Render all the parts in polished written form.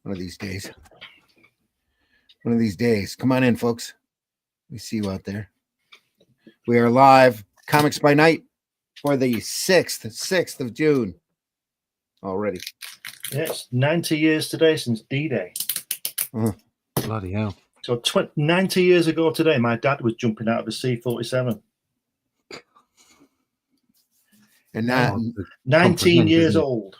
One of these days. One of these days. Come on in, folks. We see you out there. We are live, Comics by Night, for the 6th of June already. Yes, 90 years today since D-Day. Bloody hell. So 90 years ago today, my dad was jumping out of a C-47. And now, 19 years old.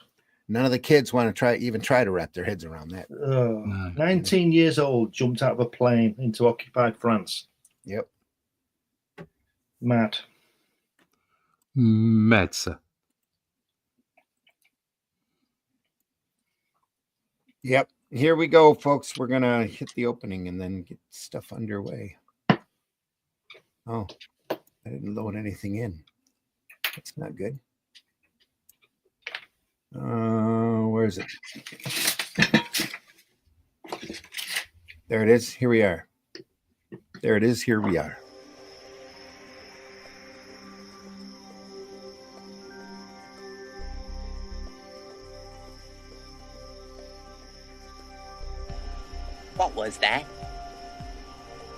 None of the kids want to even try to wrap their heads around that. No. 19 years old, jumped out of a plane into occupied France. Yep. Mad. Mad, sir. Yep. Here we go, folks. We're going to hit the opening and then get stuff underway. Oh, I didn't load anything in. That's not good. Where is it? There it is. Here we are. There it is. Here we are. What was that?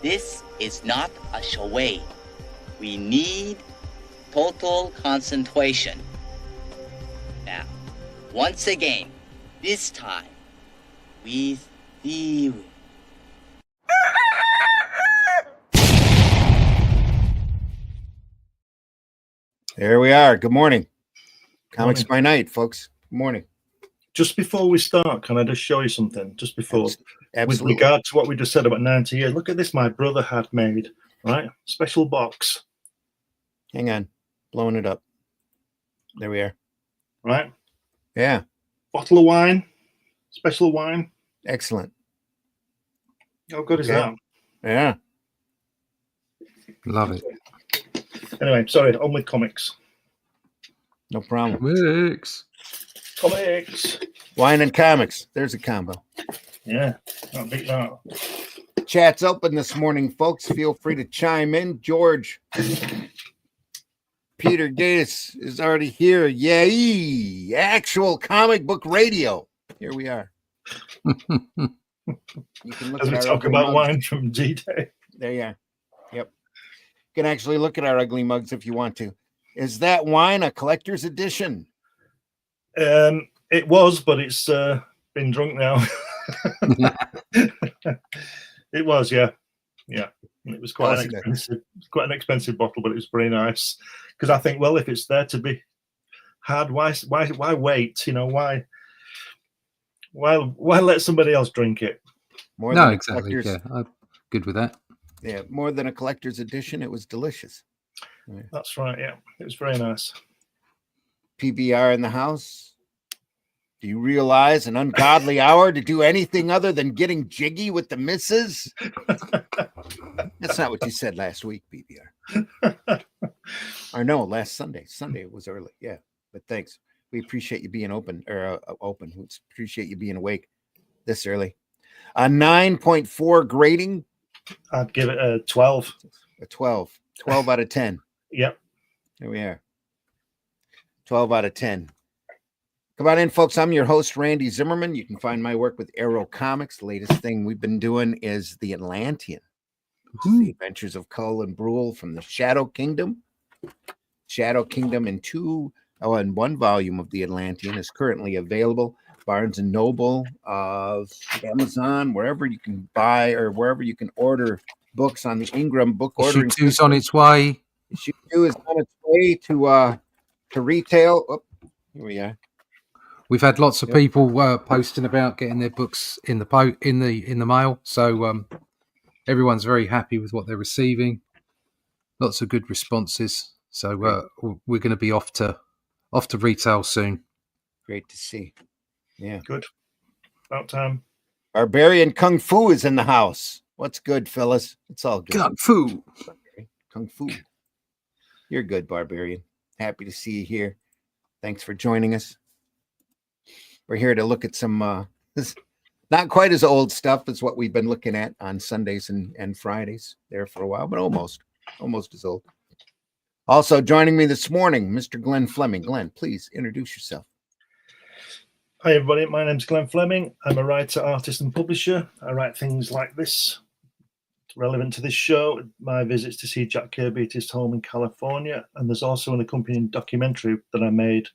This is not a charade. We need total concentration. Now, once again, this time, with theory. There we are. Good morning. Comics by Night, folks. Good morning. Just before we start, can I just show you something? Just before, Absolutely. With regard to what we just said about 90 years, look at this my brother had made, right? Special box. Hang on. Blowing it up. There we are. Right? Yeah. Bottle of wine. Special wine. Excellent. How good is that? Yeah. Love it. Anyway, sorry, on with comics. No problem. Comics. Wine and comics. There's a combo. Yeah, I'll beat that. Chat's open this morning, folks. Feel free to chime in. George. Peter Gates is already here. Yay! Actual comic book radio. Here we are. You can look As we at our talk ugly about mugs. wine from D-Day. There you are. Yep. You can actually look at our ugly mugs if you want to. Is that wine a collector's edition? It was, but it's been drunk now. It was, yeah. It was quite an expensive bottle, but it was very nice. Because I think, well, if it's there to be had, why wait? You know, why let somebody else drink it? No, exactly. Yeah, I'm good with that. Yeah, more than a collector's edition, it was delicious. Right. That's right. Yeah, it was very nice. PBR in the house. Do you realize an ungodly hour to do anything other than getting jiggy with the missus? That's not what you said last week, PBR. Or no, last Sunday. Sunday was early. Yeah, but thanks. We appreciate you being open. We appreciate you being awake this early. A 9.4 grading. I'd give it a 12. A 12. 12 out of 10. Yep. Here we are. 12 out of 10. Come on in, folks. I'm your host, Randy Zimmerman. You can find my work with Arrow Comics. The latest thing we've been doing is The Atlantean. The Adventures of Cull and Brule from the Shadow Kingdom. Shadow Kingdom in one volume of The Atlantean is currently available. Barnes & Noble, Amazon, wherever you can buy or wherever you can order books on the Ingram book ordering Issue 2's on its way. Issue 2 is on its way to retail. Oh, here we are. We've had lots of people posting about getting their books in the mail, so everyone's very happy with what they're receiving. Lots of good responses. So we're going to be off to retail soon. Great to see. Yeah, good. About time. Barbarian Kung Fu is in the house. What's good, Phyllis? It's all good. Kung Fu. Kung Fu. You're good, Barbarian. Happy to see you here. Thanks for joining us. We're here to look at some not quite as old stuff as what we've been looking at on Sundays and Fridays there for a while, but almost as old. Also joining me this morning, Mr. Glenn Fleming. Glenn, please introduce yourself. Hi everybody, my name's Glenn Fleming. I'm a writer, artist and publisher. I write things like this, relevant to this show, my visits to see Jack Kirby at his home in California. And there's also an accompanying documentary that I made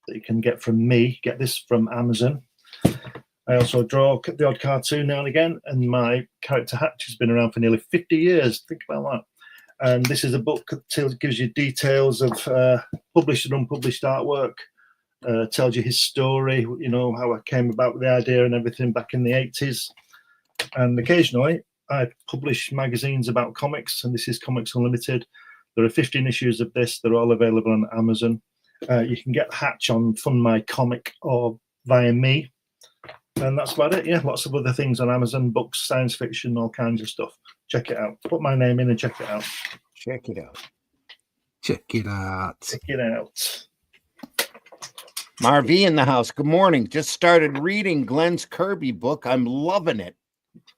that you can get from me. Get this from Amazon. I also draw the odd cartoon now and again, and my character Hatch has been around for nearly 50 years. Think about that. And this is a book that gives you details of published and unpublished artwork, tells you his story, you know, how I came about with the idea and everything back in the 80s. And occasionally I publish magazines about comics, and this is Comics Unlimited. There are 15 issues of this. They're all available on Amazon. You can get Hatch on Fund My Comic or via me. And that's about it. Yeah, lots of other things on Amazon, books, science fiction, all kinds of stuff. Check it out. Put my name in and check it out. Check it out. Check it out. Check it out. Marv in the house. Good morning. Just started reading Glenn's Kirby book. I'm loving it.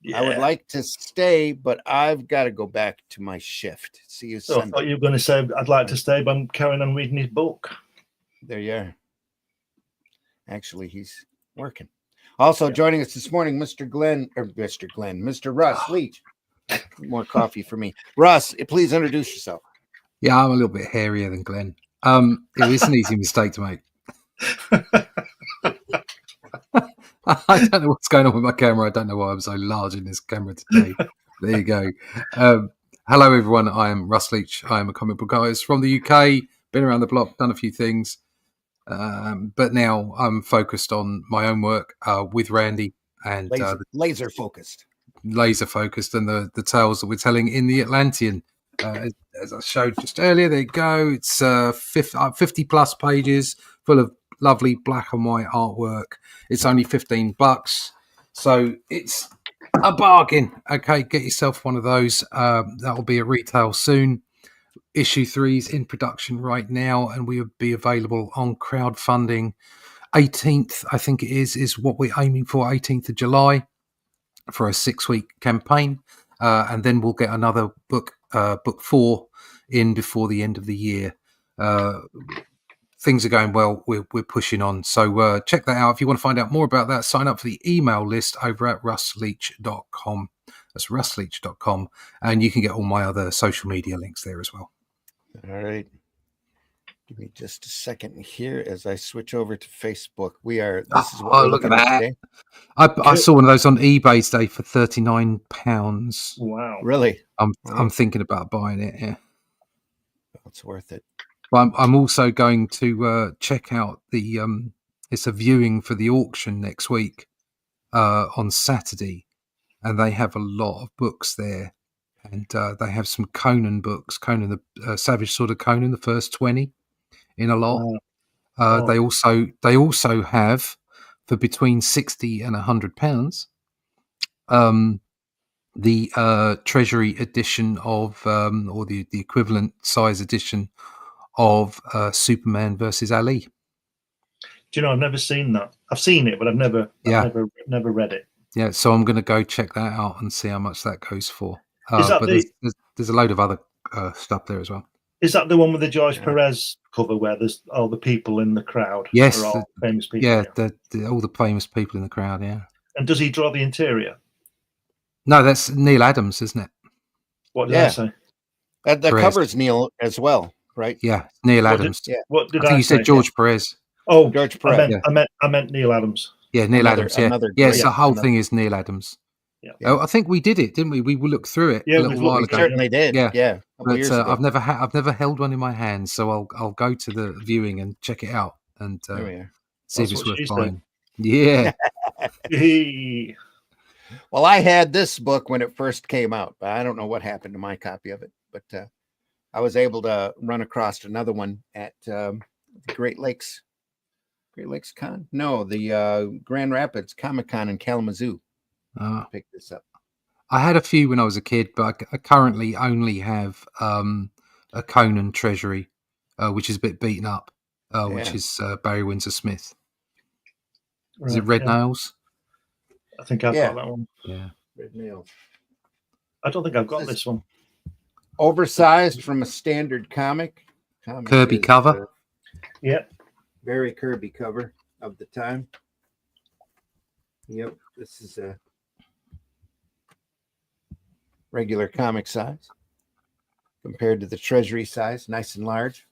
Yeah. I would like to stay, but I've got to go back to my shift. See you So I Sunday. thought you were going to say I'd like to stay, but I'm carrying on reading his book. There you are. Actually, he's working. Also joining us this morning, Mr. Russ Leach. More coffee for me. Russ, please introduce yourself. Yeah, I'm a little bit hairier than Glenn. It was an easy mistake to make. I don't know what's going on with my camera. I don't know why I'm so large in this camera today. There you go. Hello, everyone. I am Russ Leach. I am a comic book artist from the UK. Been around the block, done a few things. But now I'm focused on my own work with Randy and laser focused. Laser focused, and the tales that we're telling in the Atlantean. As I showed just earlier, there you go. It's 50 plus pages full of lovely black and white artwork. It's only $15, so it's a bargain. Okay, get yourself one of those. That'll be at retail soon. Issue 3 is in production right now, and we will be available on crowdfunding. 18th, I think it is what we're aiming for. 18th of July for a 6-week campaign, and then we'll get another book 4 in before the end of the year. Things are going well. We're pushing on. So check that out. If you want to find out more about that, sign up for the email list over at russleach.com. That's russleach.com. And you can get all my other social media links there as well. All right. Give me just a second here as I switch over to Facebook. This is what we're look looking at that. Today. I saw one of those on eBay today for £39. Wow. Really? I'm thinking about buying it. Yeah. It's worth it. But I'm also going to check out the it's a viewing for the auction next week on Saturday, and they have a lot of books there, and they have some Conan books, Conan the Savage Sword of Conan, the first 20 in a lot. Wow. They also have for between £60 and £100 the Treasury edition of or the equivalent size edition of Superman versus Ali. Do you know, I've never seen that. I've seen it, but I've never read it. Yeah, so I'm going to go check that out and see how much that goes for. Is that but there's a load of other stuff there as well. Is that the one with the George Perez cover where there's all the people in the crowd? Yes, all famous people. Yeah, all the famous people in the crowd. Yeah. And does he draw the interior? No, that's Neil Adams, isn't it? What did I say? The cover's Neil as well, right? Yeah, Neil Adams. What did I think you said George Perez. Oh, George Perez. I meant Neil Adams. Yeah, Neil Adams. Yeah, so the whole thing is Neil Adams. Yeah. Oh, I think we did it, didn't we? We looked through it a little while ago. Certainly did. Yeah. But I've never held one in my hand, so I'll go to the viewing and check it out and see if it's worth buying. Yeah. Well, I had this book when it first came out, but I don't know what happened to my copy of it. But I was able to run across another one at the Great Lakes Con. No, the Grand Rapids Comic Con in Kalamazoo. Pick this up. I had a few when I was a kid, but I currently only have a Conan Treasury, which is a bit beaten up, which is Barry Windsor Smith. Is it Red Nails? I think I've got that one. Yeah. Red Nails. I don't think I've got this one. Oversized from a standard comic. Kirby cover. Yeah. Very Kirby cover of the time. Yep, this is a regular comic size compared to the Treasury size, nice and large.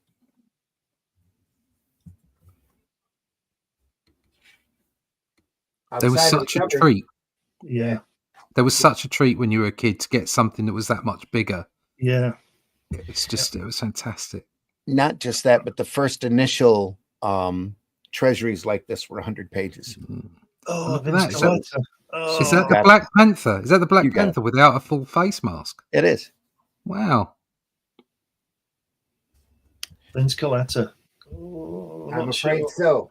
There was Outside of the such a cover- treat. Yeah. There was such a treat when you were a kid to get something that was that much bigger. Yeah. It's just, it was fantastic. Not just that, but the first initial treasuries like this were 100 pages. Oh, Look at Vince that. Is that- Coletta. Oh, Is that the got it. Black Panther? Is that the Black You got it. Panther without a full face mask? It is. Wow. Vince Coletta. Oh, I'm not afraid sure. so.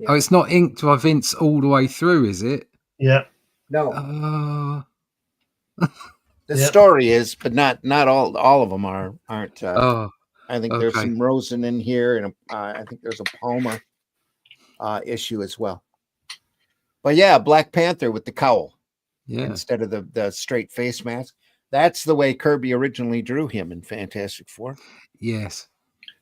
Oh, it's not inked by Vince all the way through, is it? Yeah. No, Uh, the Yep. story is, but not all of them aren't. oh, I think there's okay. some Rosen in here, and I think there's a Palmer issue as well. But yeah, Black Panther with the cowl yeah. instead of the straight face mask. That's the way Kirby originally drew him in Fantastic Four. Yes.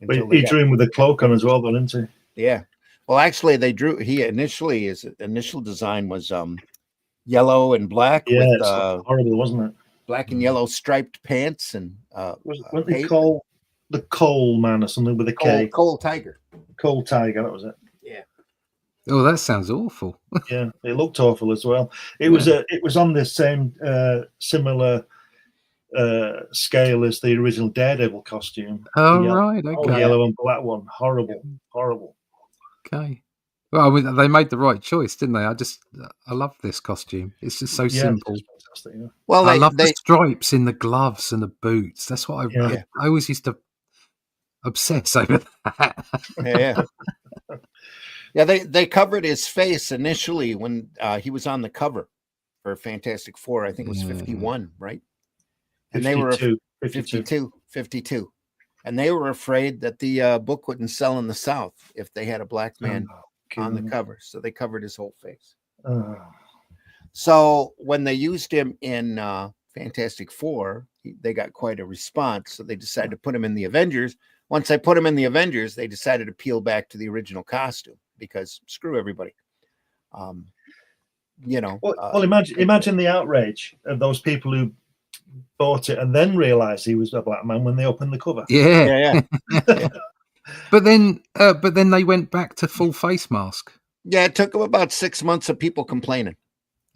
But until they he got- drew him with a cloak on as well, though, didn't he? Yeah. Well, actually, his initial design was yellow and black Yeah, with it's horrible, wasn't it? black and yellow striped pants and Weren't they cape. called the Coal Man or something with a K? Coal Tiger. Coal Tiger, that was it. Oh, that sounds awful. Yeah, it looked awful as well. It was on the same similar scale as the original Daredevil costume. Oh, The yellow- right. Oh, Okay. yellow and black one. Horrible. Horrible. Okay. Well, I mean, they made the right choice, didn't they? I love this costume. It's just so Yeah, simple. it's fantastic, yeah. Well, I love the stripes in the gloves and the boots. That's what Yeah. I always used to obsess over that. yeah. Yeah, they covered his face initially when he was on the cover for Fantastic Four. I think it was 51, right? And they were 52. 52. And they were afraid that the book wouldn't sell in the South if they had a black man on the cover. So they covered his whole face. Oh. So when they used him in Fantastic Four, they got quite a response. So they decided to put him in the Avengers. Once they put him in the Avengers, they decided to peel back to the original costume because screw everybody. Well, imagine the outrage of those people who bought it and then realized he was a black man when they opened the cover. Yeah. Yeah. But then they went back to full face mask. Yeah, it took them about 6 months of people complaining.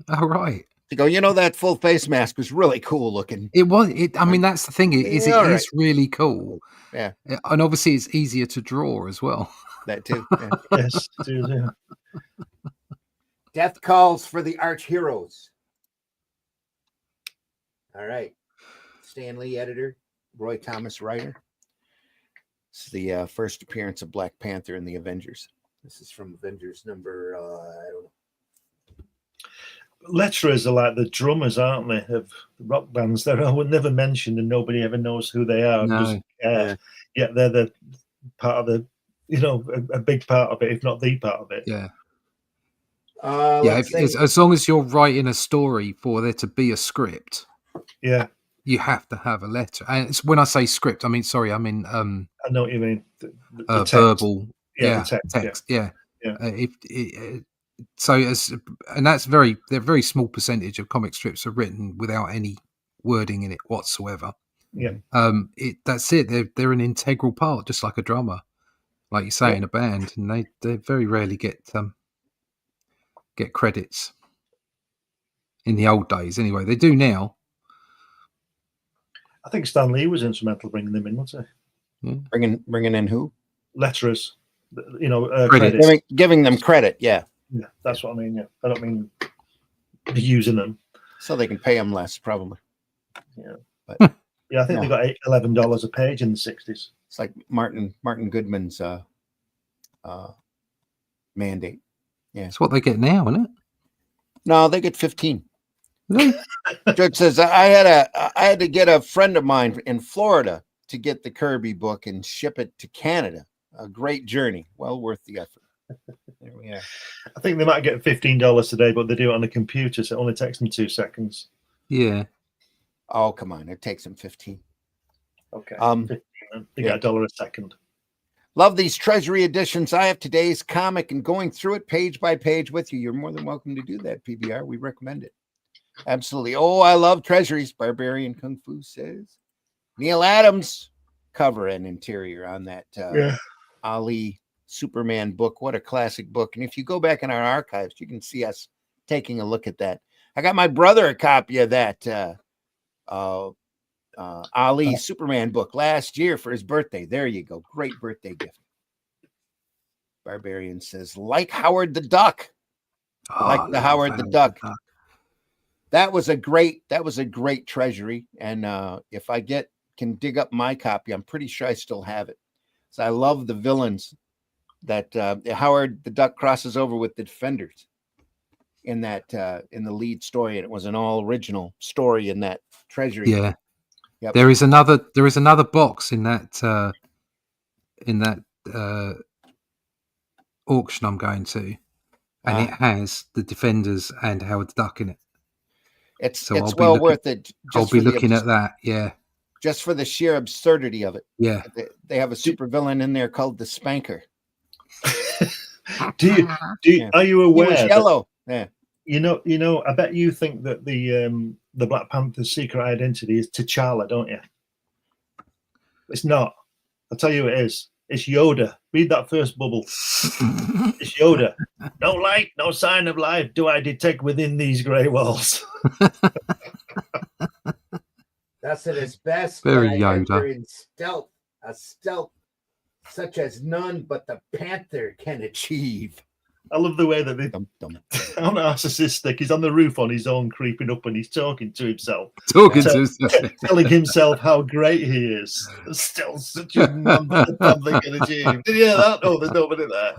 Oh, right. To go, that full face mask was really cool looking. It was. I mean, that's the thing. It is really cool. Yeah. And obviously, it's easier to draw as well. That too. Yeah. Yes, dude, yeah. Death calls for the arch heroes. All right. Stan Lee, editor. Roy Thomas, writer. This is the first appearance of Black Panther in the Avengers. This is from Avengers number, I don't know. Letterers are like the drummers, aren't they, of the rock bands. They're never mentioned and nobody ever knows who they are. No. Yet they're the part of the, a big part of it, if not the part of it. Yeah. Yeah. As long as you're writing a story for there to be a script, Yeah. you have to have a letter. And it's, when I say script, I mean I know what you mean. The text. verbal. Yeah, Yeah, the text. Yeah. Yeah. And that's they're a very small percentage of comic strips are written without any wording in it whatsoever. Yeah. That's it. They're an integral part, just like a drummer, like you say, in a band, and they very rarely get credits. In the old days, anyway, they do now. I think Stan Lee was instrumental bringing them in, wasn't he? Yeah. Bringing in who? Letterers, Credits. credits. Giving them credit. Yeah. Yeah, that's what I mean. Yeah, I don't mean using them. So they can pay them less, probably. Yeah, But yeah, I think they got $11 a page in the '60s. it's like Martin Goodman's mandate. Yeah. It's what they get now, isn't it? No, they get 15. Really? Judge says I had to get a friend of mine in Florida to get the Kirby book and ship it to Canada. A great journey, well worth the effort. There we are. I think they might get $15 today, but they do it on a computer, so it only takes them 2 seconds. Yeah. Oh, come on, it takes them 15. Okay. 15, then. They get $1 a second. Love these Treasury editions. I have today's comic and going through it page by page with you. You're more than welcome to do that, PBR. We recommend it. Absolutely. Oh, I love Treasuries. Barbarian Kung Fu says. Neil Adams cover and interior on that Ali Superman book. What a classic book. And if you go back in our archives, you can see us taking a look at that. I got my brother a copy of that Ali Superman book last year for his birthday. There you go. Great birthday gift. Barbarian says, like Howard the Duck. Like the Howard the Duck. That was a great Treasury. And if I can dig up my copy, I'm pretty sure I still have it. So I love the villains that Howard the Duck crosses over with the Defenders in that in the lead story, and it was an all original story in that Treasury. Yeah. Yep. There is another box in that auction I'm going to, and it has the Defenders and Howard the Duck in it. It's well worth it. I'll be looking at that. Yeah. Just for the sheer absurdity of it. Yeah. They have a supervillain in there called the Spanker. Are you aware? He was yellow. Yeah. You know. I bet you think that the Black Panther's secret identity is T'Challa, don't you? It's not. I'll tell you who it is. It's Yoda. Read that first bubble. It's Yoda. No light, no sign of life do I detect within these grey walls. That's at its best. Very Yoda. In stealth, a stealth such as none but the Panther can achieve. I love the way that they how narcissistic. He's on the roof on his own, creeping up, and he's talking to himself. Telling himself how great he is. There's still such a man that the Panther can achieve. Did you hear that? Oh, there's nobody there.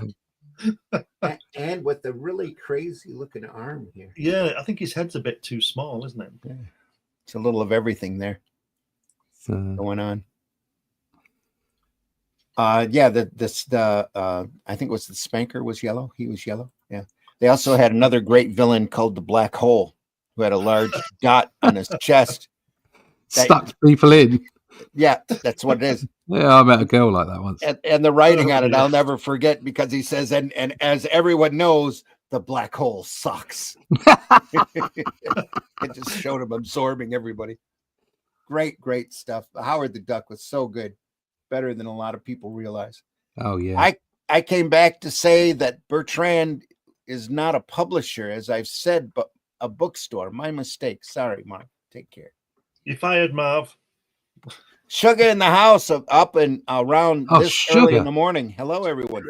And with the really crazy looking arm here. Yeah, I think his head's a bit too small, isn't it? Yeah. It's a little of everything there going on. I think it was the Spanker was yellow. He was yellow. Yeah. They also had another great villain called the Black Hole, who had a large dot on his chest. Sucked people in. Yeah, that's what it is. Yeah, I met a girl like that once. And the writing on it, I'll never forget, because he says, and as everyone knows, the black hole sucks. It just showed him absorbing everybody. Great stuff. Howard the Duck was so good. Better than a lot of people realize. Oh, yeah. I came back to say that Bertrand is not a publisher, as I've said, but a bookstore. My mistake. Sorry, Mark. Take care. You fired, Marv. Sugar in the house, up and around this early in the morning. Hello, everyone.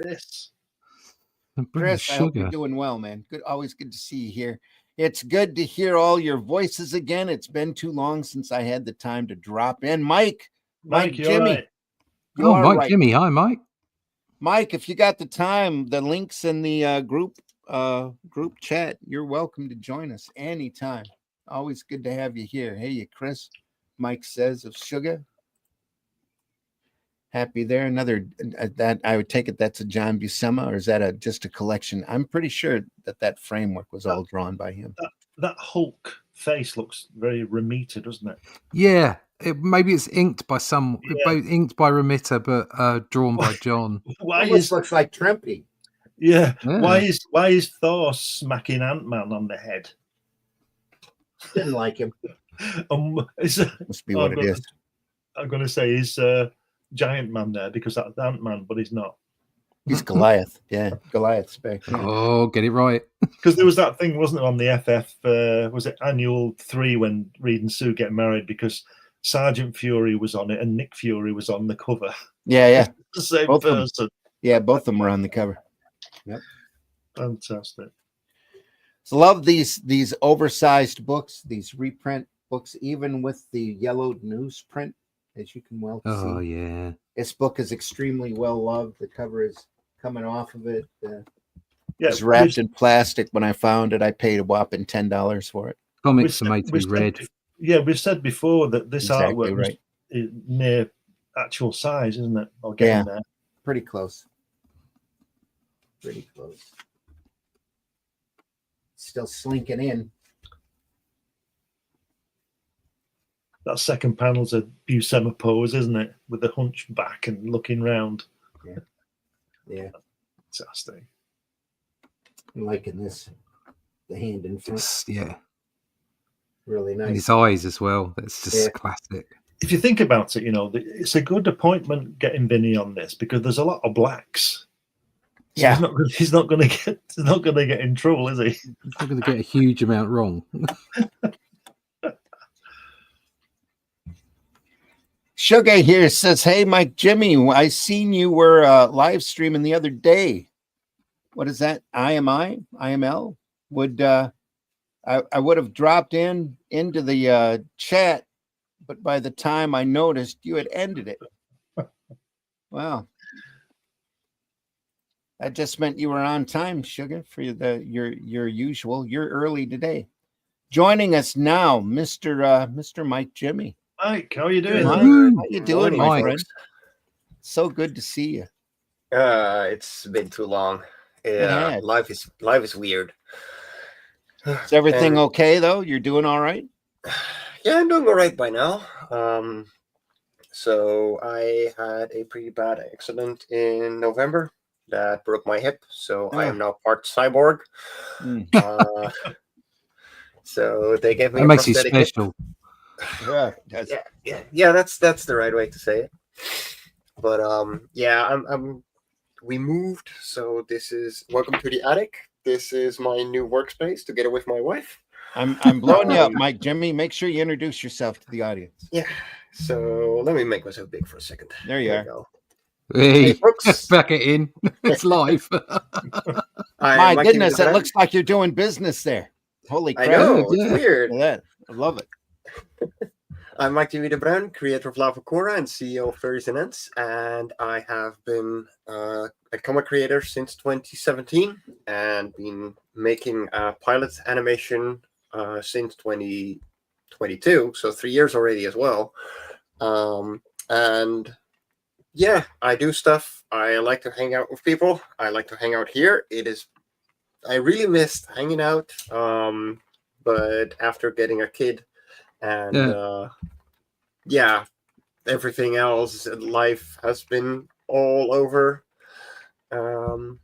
Chris, I hope you're doing well, man. Good, always good to see you here. It's good to hear all your voices again. It's been too long since I had the time to drop in. Mike, Jimmy. Right. Mike, right. Jimmy. Hi, Mike. Mike, if you got the time, the link's in the group chat. You're welcome to join us anytime. Always good to have you here. Hey, you, Chris. Mike says of Sugar. Happy there. Another that I would take it that's a John Buscema, or is that just a collection? I'm pretty sure that framework was all drawn by him. That Hulk face looks very Ramita, doesn't it? Yeah. Maybe it's inked by inked by Remitter, but drawn by John. Looks like Trempy. Yeah. Why is Thor smacking Ant-Man on the head? Didn't like him. Must be what it is. I'm going to say he's Giant Man there because that's Ant-Man, but he's not. He's Goliath. Yeah, Goliath's back. Oh, get it right. Because there was that thing, wasn't it, on the FF? Was it Annual 3 when Reed and Sue get married? Because Sergeant Fury was on it and Nick Fury was on the cover. Yeah. The same both person. Yeah, both of them were on the cover. Yep. Fantastic. So love these oversized books, these reprint books, even with the yellowed newsprint, as you can well see. Oh, yeah. This book is extremely well loved. The cover is coming off of it. It's wrapped in plastic. When I found it, I paid a whopping $10 for it. Comics are made to be read. We've said before that this artwork is near actual size, isn't it? Or getting there. Pretty close. Still slinking in. That second panel's a Buscema pose, isn't it? With the hunchback and looking round. Yeah. Yeah, Fantastic. I'm liking this. The hand in front, Yeah, really and nice. his eyes as well. That's just Yeah. classic. If you think about it, it's a good appointment getting Vinny on this because there's a lot of blacks. So Yeah. he's not going to get in trouble, is he? He's not going to get a huge amount wrong. Sugar here says, "Hey, Mike, Jimmy, I seen you were live streaming the other day. What is that? IML? Would I would have dropped into the chat, but by the time I noticed, you had ended it. Wow, that just meant you were on time, Sugar, for your usual. You're early today. Joining us now, Mr. Mike Jimmy. Mike, how are you doing? Mike, Woo! how you doing, my Mike. friend? So good to see you. It's been too long. Yeah, has. life is weird. Is everything And- okay though? You're doing all right? Yeah, I'm doing all right by now. So I had a pretty bad accident in November that broke my hip. So I am now part cyborg. Mm. So they gave me That a makes you prosthetic hip. special. Yeah, That's the right way to say it. But yeah, we moved, so this is welcome to the attic. This is my new workspace together with my wife. I'm blowing you up, Mike Jimmy. Make sure you introduce yourself to the audience. Yeah. So let me make myself big for a second. There you are. Go. Hey, folks. back it in. It's live. My Mike goodness, Jimmy it looks like you're doing business there. Holy I crap. know, Yeah. it's weird. Look at that. I love it. I'm Mike Jimmy de Bruin, creator of Lava Cora and CEO of Furries and Ents, and I have been a comic creator since 2017 and been making pilot animation since 2022, so 3 years already as well. And yeah, I do stuff. I like to hang out with people. I like to hang out here. I really missed hanging out, but after getting a kid and yeah, everything else, life has been all over. And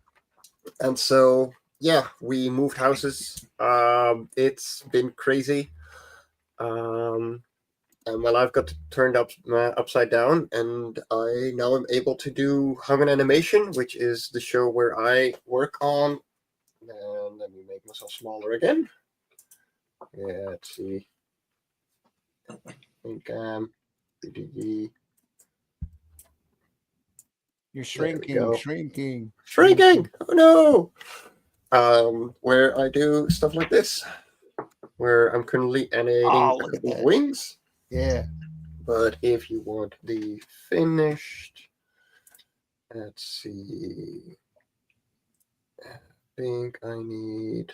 so, yeah, we moved houses. It's been crazy. And my life got turned upside down, and I now am able to do Hung Animation, which is the show where I work on. And let me make myself smaller again. Yeah, let's see. I think You're go. shrinking. Shrinking. Oh no. Where I do stuff like this, where I'm currently animating Oh, a look at couple of that. wings. Yeah. But if you want the finished, let's see. I think I need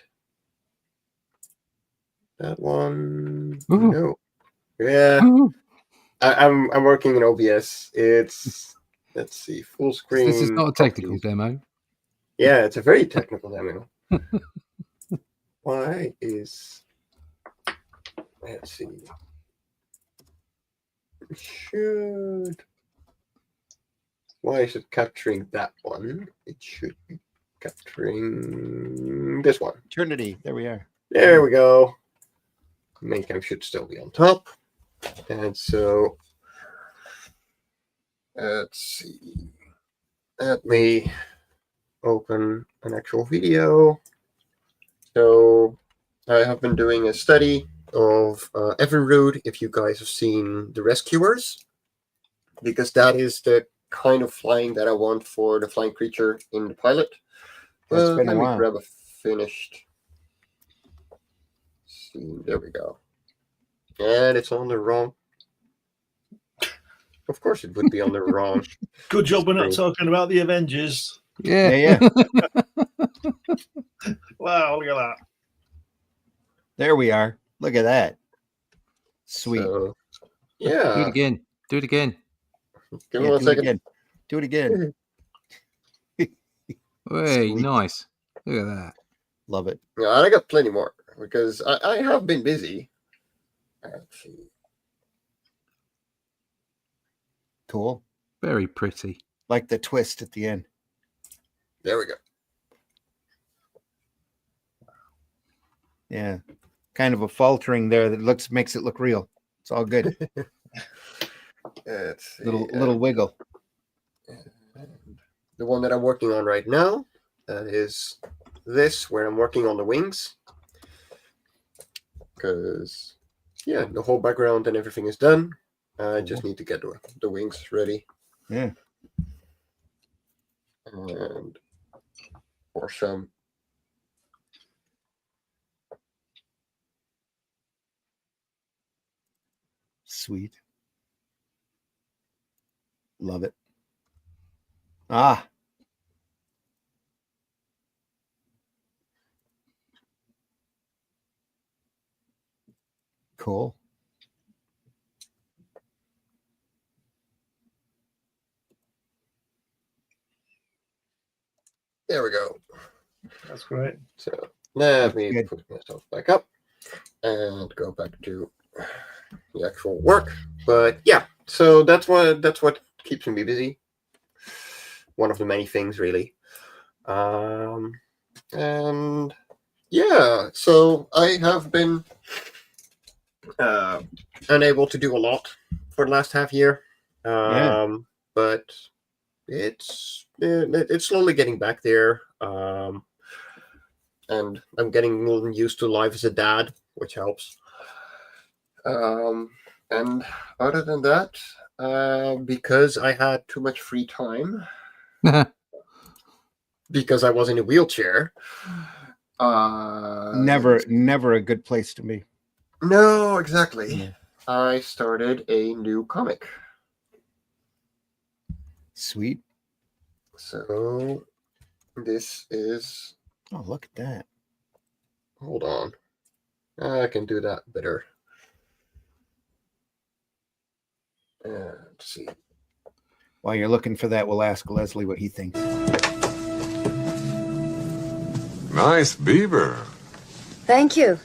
that one. Ooh. No. Yeah. Ooh. I'm working in OBS. It's let's see, full screen. This is not a technical properties. demo. Yeah, it's a very technical demo. Why is let's see. Why is it capturing that one? It should be capturing this one. Eternity. There we are. There we go. Main cam should still be on top. And so let's see. Let me open an actual video. So I have been doing a study of Evinrude, if you guys have seen The Rescuers, because that is the kind of flying that I want for the flying creature in the pilot. It's been a Let me while. grab a finished scene. There we go. And it's on the wrong. Of course it would be on the wrong. Good job we're not screen. talking about the Avengers. Yeah. Yeah. Wow, look at that. There we are. Look at that. Sweet. So, Do it yeah. again. Do it again. Give me Yeah, one do it second. again. Do it again. Hey, Sweet. nice. Look at that. Love it. Yeah, I got plenty more because I have been busy. Let's see. Cool. Very pretty. Like the twist at the end. There we go. Yeah. Kind of a faltering there that makes it look real. It's all good. Let's see. Little wiggle. The one that I'm working on right now is this, where I'm working on the wings. Because, yeah, the whole background and everything is done. I just need to get the wings ready. Yeah. And for some. Sweet. Love it. Ah. Cool. There we go. That's great. So let me Good. put myself back up and go back to the actual work. But yeah, so that's what keeps me busy. One of the many things, really. And yeah, so I have been unable to do a lot for the last half year. But it's slowly getting back there. And I'm getting used to life as a dad, which helps. And other than that, because I had too much free time, because I was in a wheelchair. Never a good place to be. No, exactly. Yeah. I started a new comic. Sweet. So this is. Oh, look at that. Hold on. I can do that better. Let's see. While you're looking for that, we'll ask Leslie what he thinks. Nice beaver. Thank you.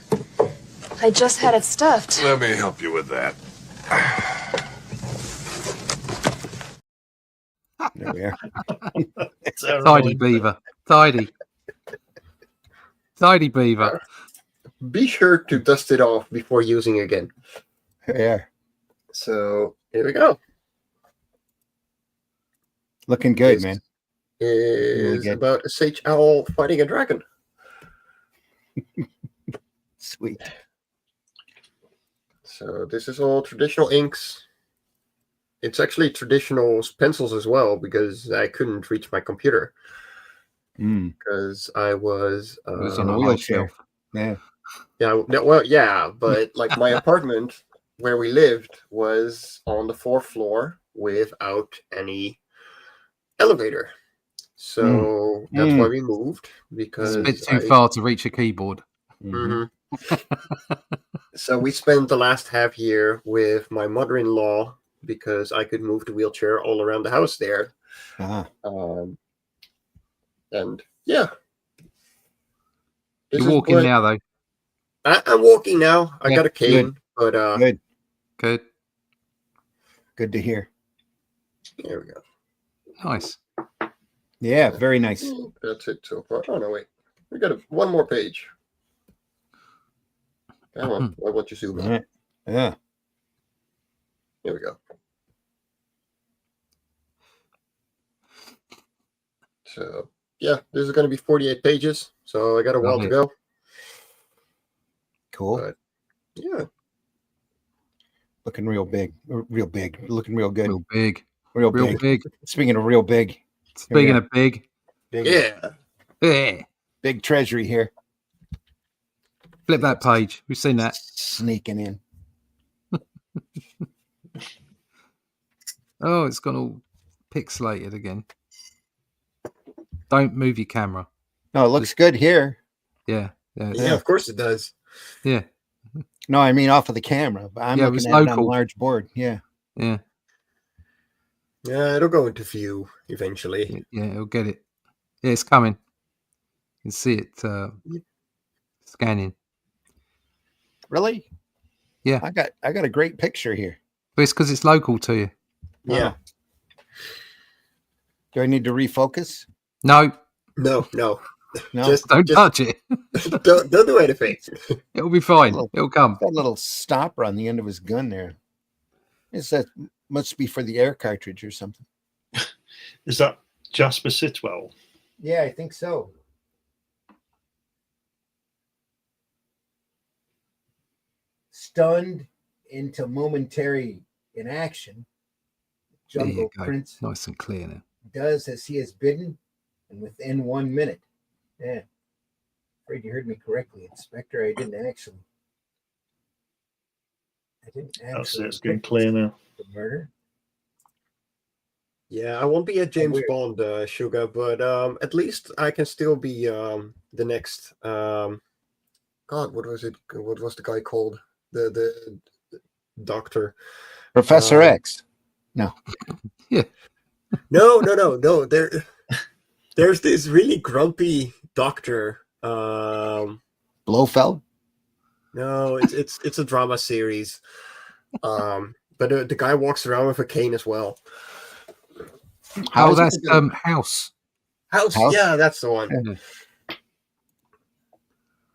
I just had it stuffed. Let me help you with that. There we are. Tidy beaver. Tidy. Tidy beaver. Be sure to dust it off before using again. Yeah. So here we go. Looking good, This man. Is Really good. about a sage owl fighting a dragon. Sweet. So this is all traditional inks. It's actually traditional pencils as well, because I couldn't reach my computer because I was It was on on a a wheelchair. shelf. Yeah. yeah, no, well, yeah, but like my apartment where we lived was on the 4th floor without any elevator. So that's why we moved, because It's a bit too far to reach a keyboard. Mhm. So we spent the last half year with my mother-in-law, because I could move the wheelchair all around the house there. Ah. And yeah. This You're is walking what- now, though. I'm walking now. I Yeah, got a cane, but Good. Good. Good to hear. there we go. Nice. Yeah, very nice. That's it so far. Oh no, wait. We got one more page. Come on. Why won't you zoom in? Yeah. Yeah. Here we go. So yeah, this is going to be 48 pages. So I got a while to Lovely. go. Cool. But yeah. Looking real big. Real big. Looking real good. Real big. Real Real big. big. Speaking of real big. Speaking we of big. Big, Yeah. Yeah. big treasury here. Flip that page. We've seen that. Sneaking in. Oh, it's gone all pixelated again. Don't move your camera. No, it looks good here. Yeah. Yeah. Yeah, of course it does. Yeah. No, I mean off of the camera. But I'm Yeah, it was looking at it on a local. large board. Yeah. Yeah. Yeah, it'll go into view eventually. Yeah. It'll get it. Yeah, it's coming. You can see it scanning. Really? Yeah. I got a great picture here. But it's because it's local to you. Yeah. Do I need to refocus? No. No. No, Just Don't touch it. don't do anything. It'll be fine. Little- It'll come. that little stopper on the end of his gun there. That must be for the air cartridge or something. Is that Jasper Sitwell? Yeah, I think so. Stunned into momentary inaction, There you Jungle go. Prince Nice and clear now. does as he is bidden, and within 1 minute. Yeah. Afraid you heard me correctly, Inspector. I didn't actually. That's it. It's getting clear now. The murder. Yeah, I won't be a James weird. Bond, Sugar, but at least I can still be the next. God, what was it? What was the guy called? The doctor. Professor X. No. There's this really grumpy doctor. Blofeld. No, it's a drama series. But the guy walks around with a cane as well. How is that's it gonna- House. House? Yeah, that's the one. Yeah.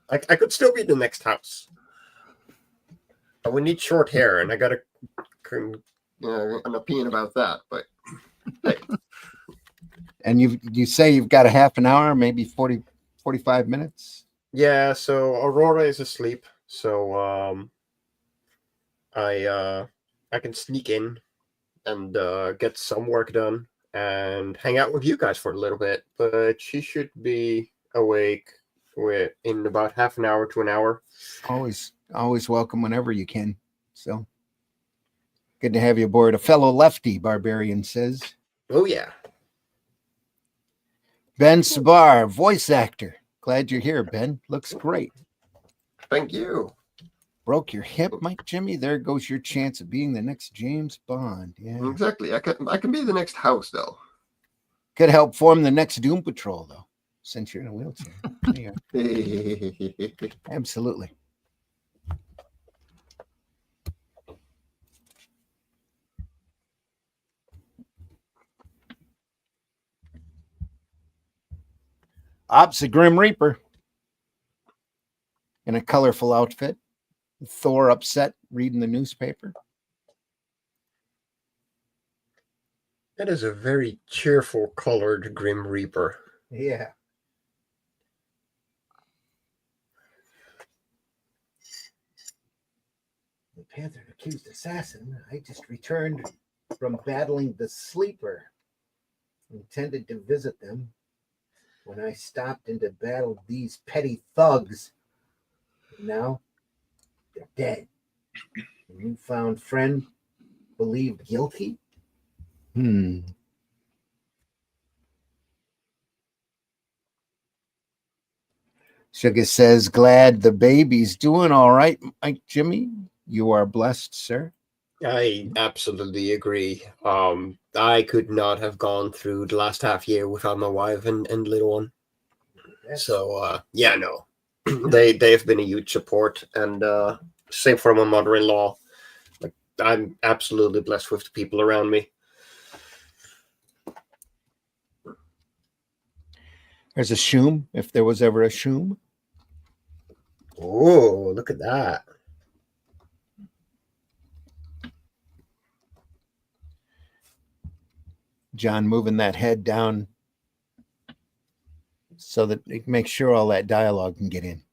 I could still be the next House. But we need short hair, and I got an opinion about that. But hey. And you say you've got a half an hour, maybe 45 minutes? Yeah, so Aurora is asleep, so I can sneak in and get some work done and hang out with you guys for a little bit. But she should be awake in about half an hour to an hour. Always welcome whenever you can. So good to have you aboard. A fellow lefty, Barbarian says. Oh yeah. Ben Sabar, voice actor. Glad you're here, Ben. Looks great. Thank you. Broke your hip, Mike Jimmy. There goes your chance of being the next James Bond. Yeah. Exactly. I can be the next House though. Could help form the next Doom Patrol, though, since you're in a wheelchair. There you go. Absolutely. Ops a Grim Reaper in a colorful outfit. Thor upset reading the newspaper. That is a very cheerful colored Grim Reaper. Yeah. The Panther accused assassin. I just returned from battling the Sleeper. Intended to visit them when I stopped in to battle these petty thugs. And now they're dead. A newfound friend believed guilty? Sugar says, glad the baby's doing all right, Mike Jimmy. You are blessed, sir. I absolutely agree. I could not have gone through the last half year without my wife and little one. So yeah, no. They've been a huge support, and same for my mother-in-law. Like, I'm absolutely blessed with the people around me. There's a shoom, if there was ever a shoom. Oh, look at that. John moving that head down so that it makes sure all that dialogue can get in.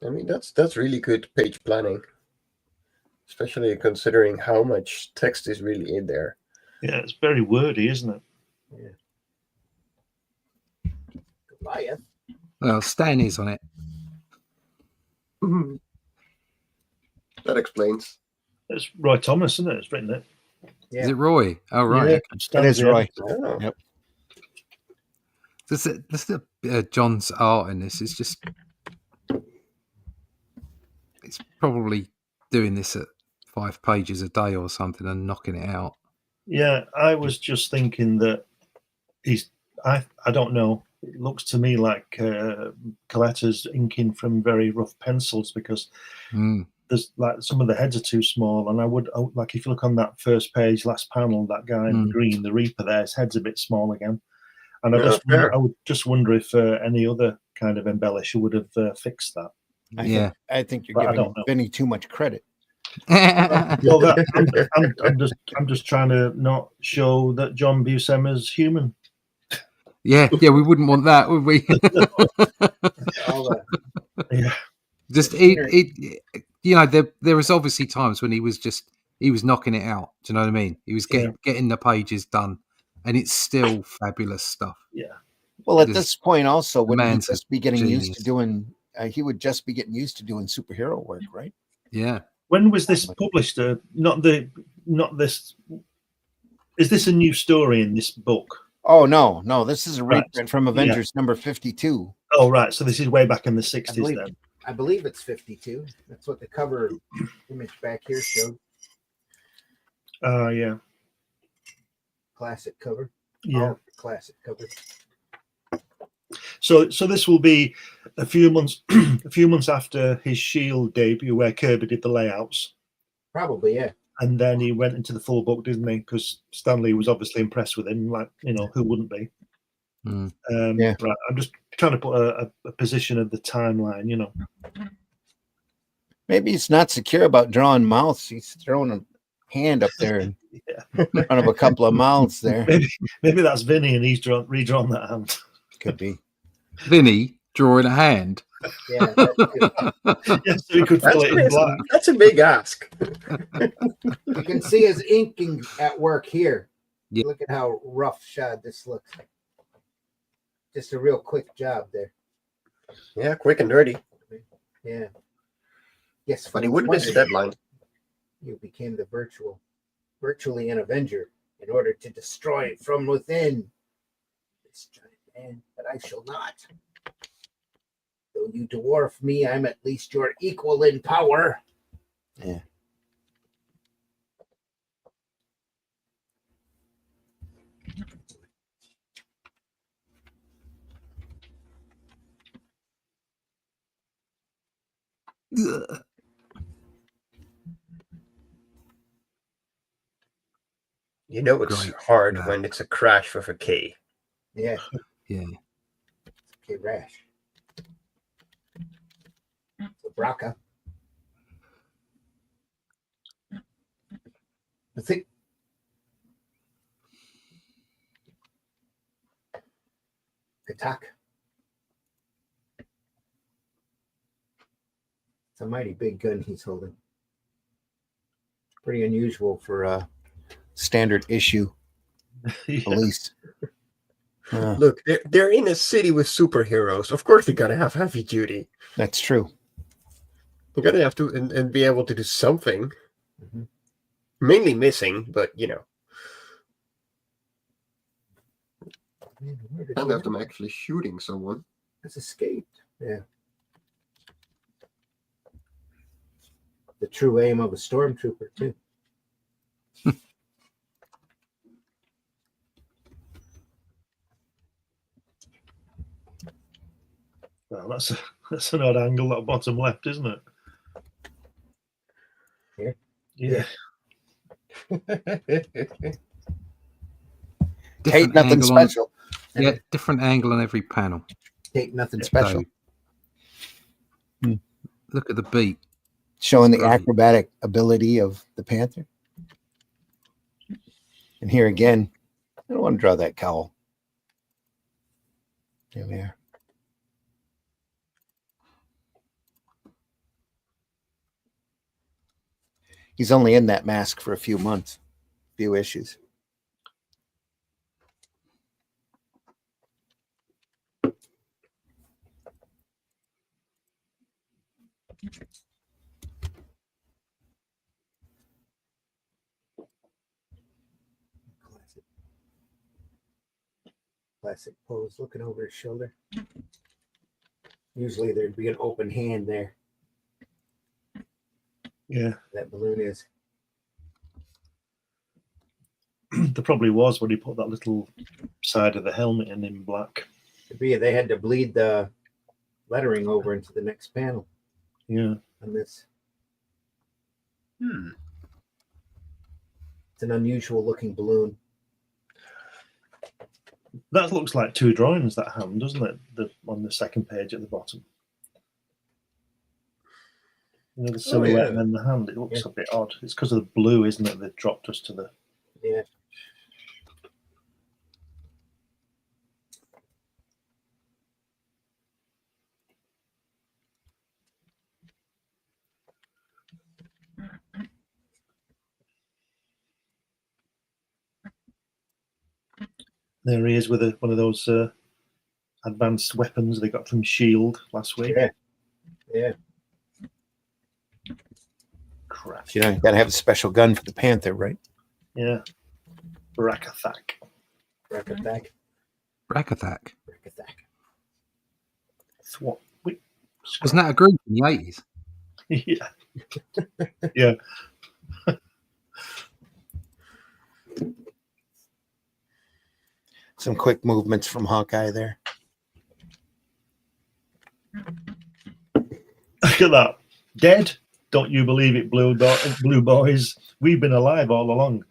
I mean, that's really good page planning, especially considering how much text is really in there. Yeah, it's very wordy, isn't it? Yeah. Goliath. Well, Stan is on it. That explains. It's Roy Thomas, isn't it? It's written it. Yeah. Is it Roy? Oh, right. Yeah, That is Roy. Oh. Yep. John's art in this is just. It's probably doing this at 5 pages a day or something and knocking it out. Yeah, I was just thinking that I don't know. It looks to me like Coletta's inking from very rough pencils because there's like some of the heads are too small, and I would like if you look on that first page, last panel, that guy in green, the Reaper there, his head's a bit small again. And I would just wonder if any other kind of embellisher would have fixed that. I think you're giving Vinny too much credit. Well, I'm just trying to not show that John Buscema's human. Yeah, we wouldn't want that, would we? Yeah. Just you know, there was obviously times when he was knocking it out. Do you know what I mean? He was getting the pages done, and it's still fabulous stuff. Yeah. Well, at this point, also, would he just be getting genius. used to doing? He would just be getting used to doing superhero work, right? Yeah. When was this published? Not this. Is this a new story in this book? Oh no, this is a reprint from Avengers number 52. Oh right, so this is way back in the 60s then. I believe it's 52. That's what the cover image back here showed. Yeah. Classic cover. Yeah. Oh, classic cover. So this will be a few months after his Shield debut, where Kirby did the layouts. Probably, yeah. And then he went into the full book, didn't he? Because Stanley was obviously impressed with him, like, you know, who wouldn't be? Right. I'm just trying to put a position of the timeline, you know. Maybe he's not secure about drawing mouths. He's throwing a hand up there in front of a couple of mouths there. Maybe that's Vinny, and he's redrawn that hand. Could be. Vinny drawing a hand. Yeah, yes, so he could fill it in black. That's a big ask. You can see his inking at work here. Yeah. Look at how rough shod this looks. Just a real quick job there. Yeah, quick and dirty. Yeah. Yes, but he wouldn't miss the deadline. You became virtually an Avenger in order to destroy it from within. This giant man, but I shall not. Though you dwarf me, I'm at least your equal in power. Yeah. You know it's hard when it's a crash with a K. Yeah. Yeah. K Rash. So Braca. I think Katak. It's a mighty big gun he's holding. Pretty unusual for a standard issue police. Look, they're in a city with superheroes. Of course, they gotta have heavy duty. That's true. You gotta have to and be able to do something. Mm-hmm. Mainly missing, but you know. And have them actually shooting someone. Has escaped. Yeah. The true aim of a stormtrooper, too. Well, that's an odd angle, that bottom left, isn't it? Here? Yeah. Ain't nothing special. Yeah, different angle on every panel. Ain't nothing special. Look at the beak. Showing the acrobatic ability of the Panther. And here again, I don't want to draw that cowl. There we are. He's only in that mask for a few months, few issues. Classic pose, looking over his shoulder. Usually there'd be an open hand there. Yeah. That balloon is. There probably was when he put that little side of the helmet in black. They had to bleed the lettering over into the next panel. Yeah. On this. It's an unusual looking balloon. That looks like two drawings, that hand, doesn't it? On the second page at the bottom. You know, the silhouette and then the hand. It looks a bit odd. It's because of the blue, isn't it? That dropped us to the. Yeah. There he is with one of those advanced weapons they got from S.H.I.E.L.D. last week. Yeah. Crap. You know, you got to have a special gun for the Panther, right? Yeah. Rakathak. Rakathak. Rakathak. What? Wasn't that a group in the 80s? Yeah. Yeah. Some quick movements from Hawkeye there. Look at that. Dead? Don't you believe it, blue boys? We've been alive all along.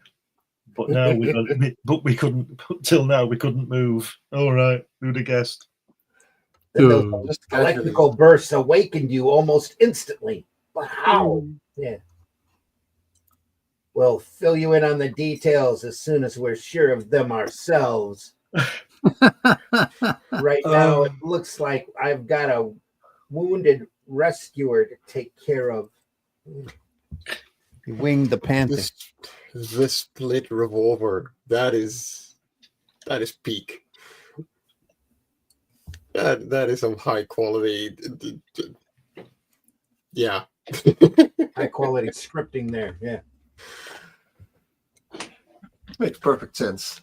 But now we couldn't. Till now we couldn't move. All right, who'd have guessed? Then those electrical bursts awakened you almost instantly. But how? Yeah. We'll fill you in on the details as soon as we're sure of them ourselves. Right now, it looks like I've got a wounded rescuer to take care of. You winged the Panther. This split revolver, that is peak. That is some high quality. Yeah. High quality scripting there. Yeah. Makes perfect sense.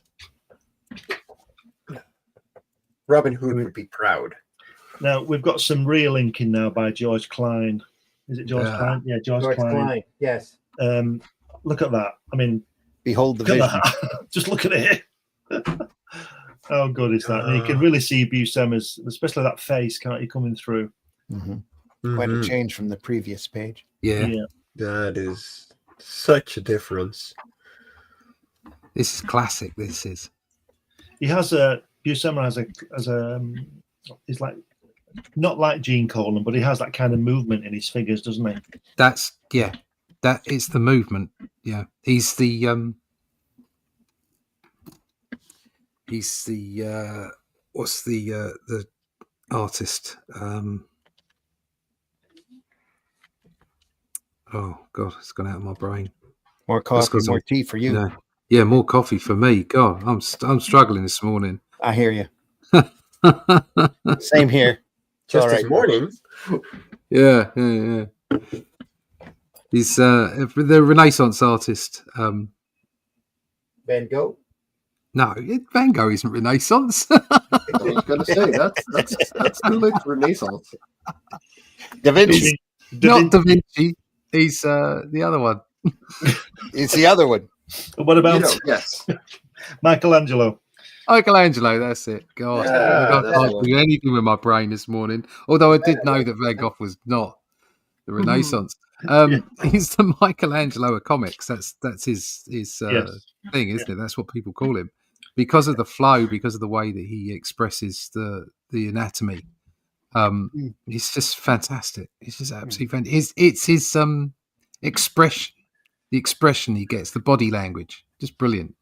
Robin Hood would be proud. Now we've got some real inking now by George Klein. Is it George Klein? Yeah, George Klein. Yes. Look at that. I mean, behold the vision. Just look at it. How good is that? And you can really see Buscema's, especially that face, can't you, coming through? Quite a change from the previous page. Yeah. That is such a difference. This is classic. This is. He has Buscema has a he's like not like Gene Colan, but he has that kind of movement in his figures, doesn't he? That is the movement. Yeah, he's the what's the artist? Oh God, it's gone out of my brain. More coffee, more tea for you. No. Yeah, more coffee for me. God, I'm struggling this morning. I hear you. Same here. Just this morning. Yeah. He's the Renaissance artist. Van Gogh? No, Van Gogh isn't Renaissance. I was going to say that's too late for Renaissance. Da Vinci. Not Da Vinci. He's the other one. It's the other one. What about yes, Michelangelo? Michelangelo, that's it. God, I can't do anything with my brain this morning. Although I did know that Van Gogh was not the Renaissance. He's the Michelangelo of comics. That's his thing, isn't it? That's what people call him because of the flow, because of the way that he expresses the anatomy. He's just fantastic. He's just absolutely fantastic. It's his expression, the expression he gets, the body language, just brilliant.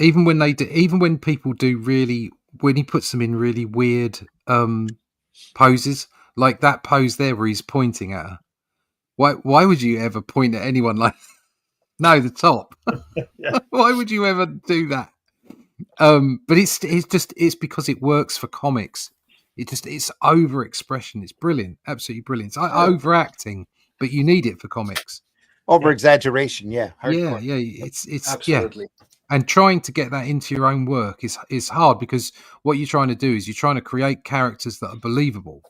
Even when people do when he puts them in really weird poses, like that pose there where he's pointing at her. Why would you ever point at anyone like? No, the top. Why would you ever do that? But it's because it works for comics. It's over expression. It's brilliant, absolutely brilliant. It's overacting, but you need it for comics. Over exaggeration, yeah. Hardcore. Yeah. It's absolutely. Yeah. And trying to get that into your own work is hard because what you're trying to do is you're trying to create characters that are believable.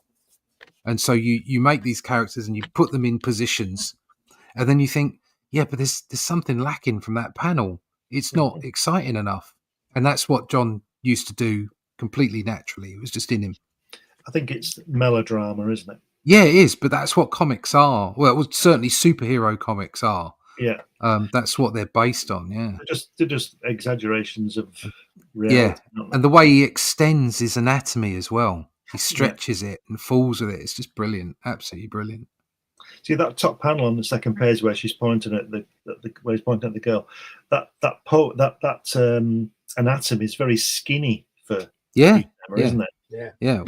And so you make these characters and you put them in positions, and then you think, yeah, but there's something lacking from that panel. It's not exciting enough. And that's what John used to do completely naturally. It was just in him. I think it's melodrama, isn't it? Yeah, it is, but that's what comics are. Well, certainly superhero comics are. Yeah. That's what they're based on. Yeah, They're just exaggerations of yeah, reality. aren't they? and the way he extends his anatomy as well. He stretches it and falls with it. It's just brilliant, absolutely brilliant. See that top panel on the second page where she's pointing at where he's pointing at the girl. That anatomy is very skinny for Yeah, Buscema, yeah, isn't it? yeah.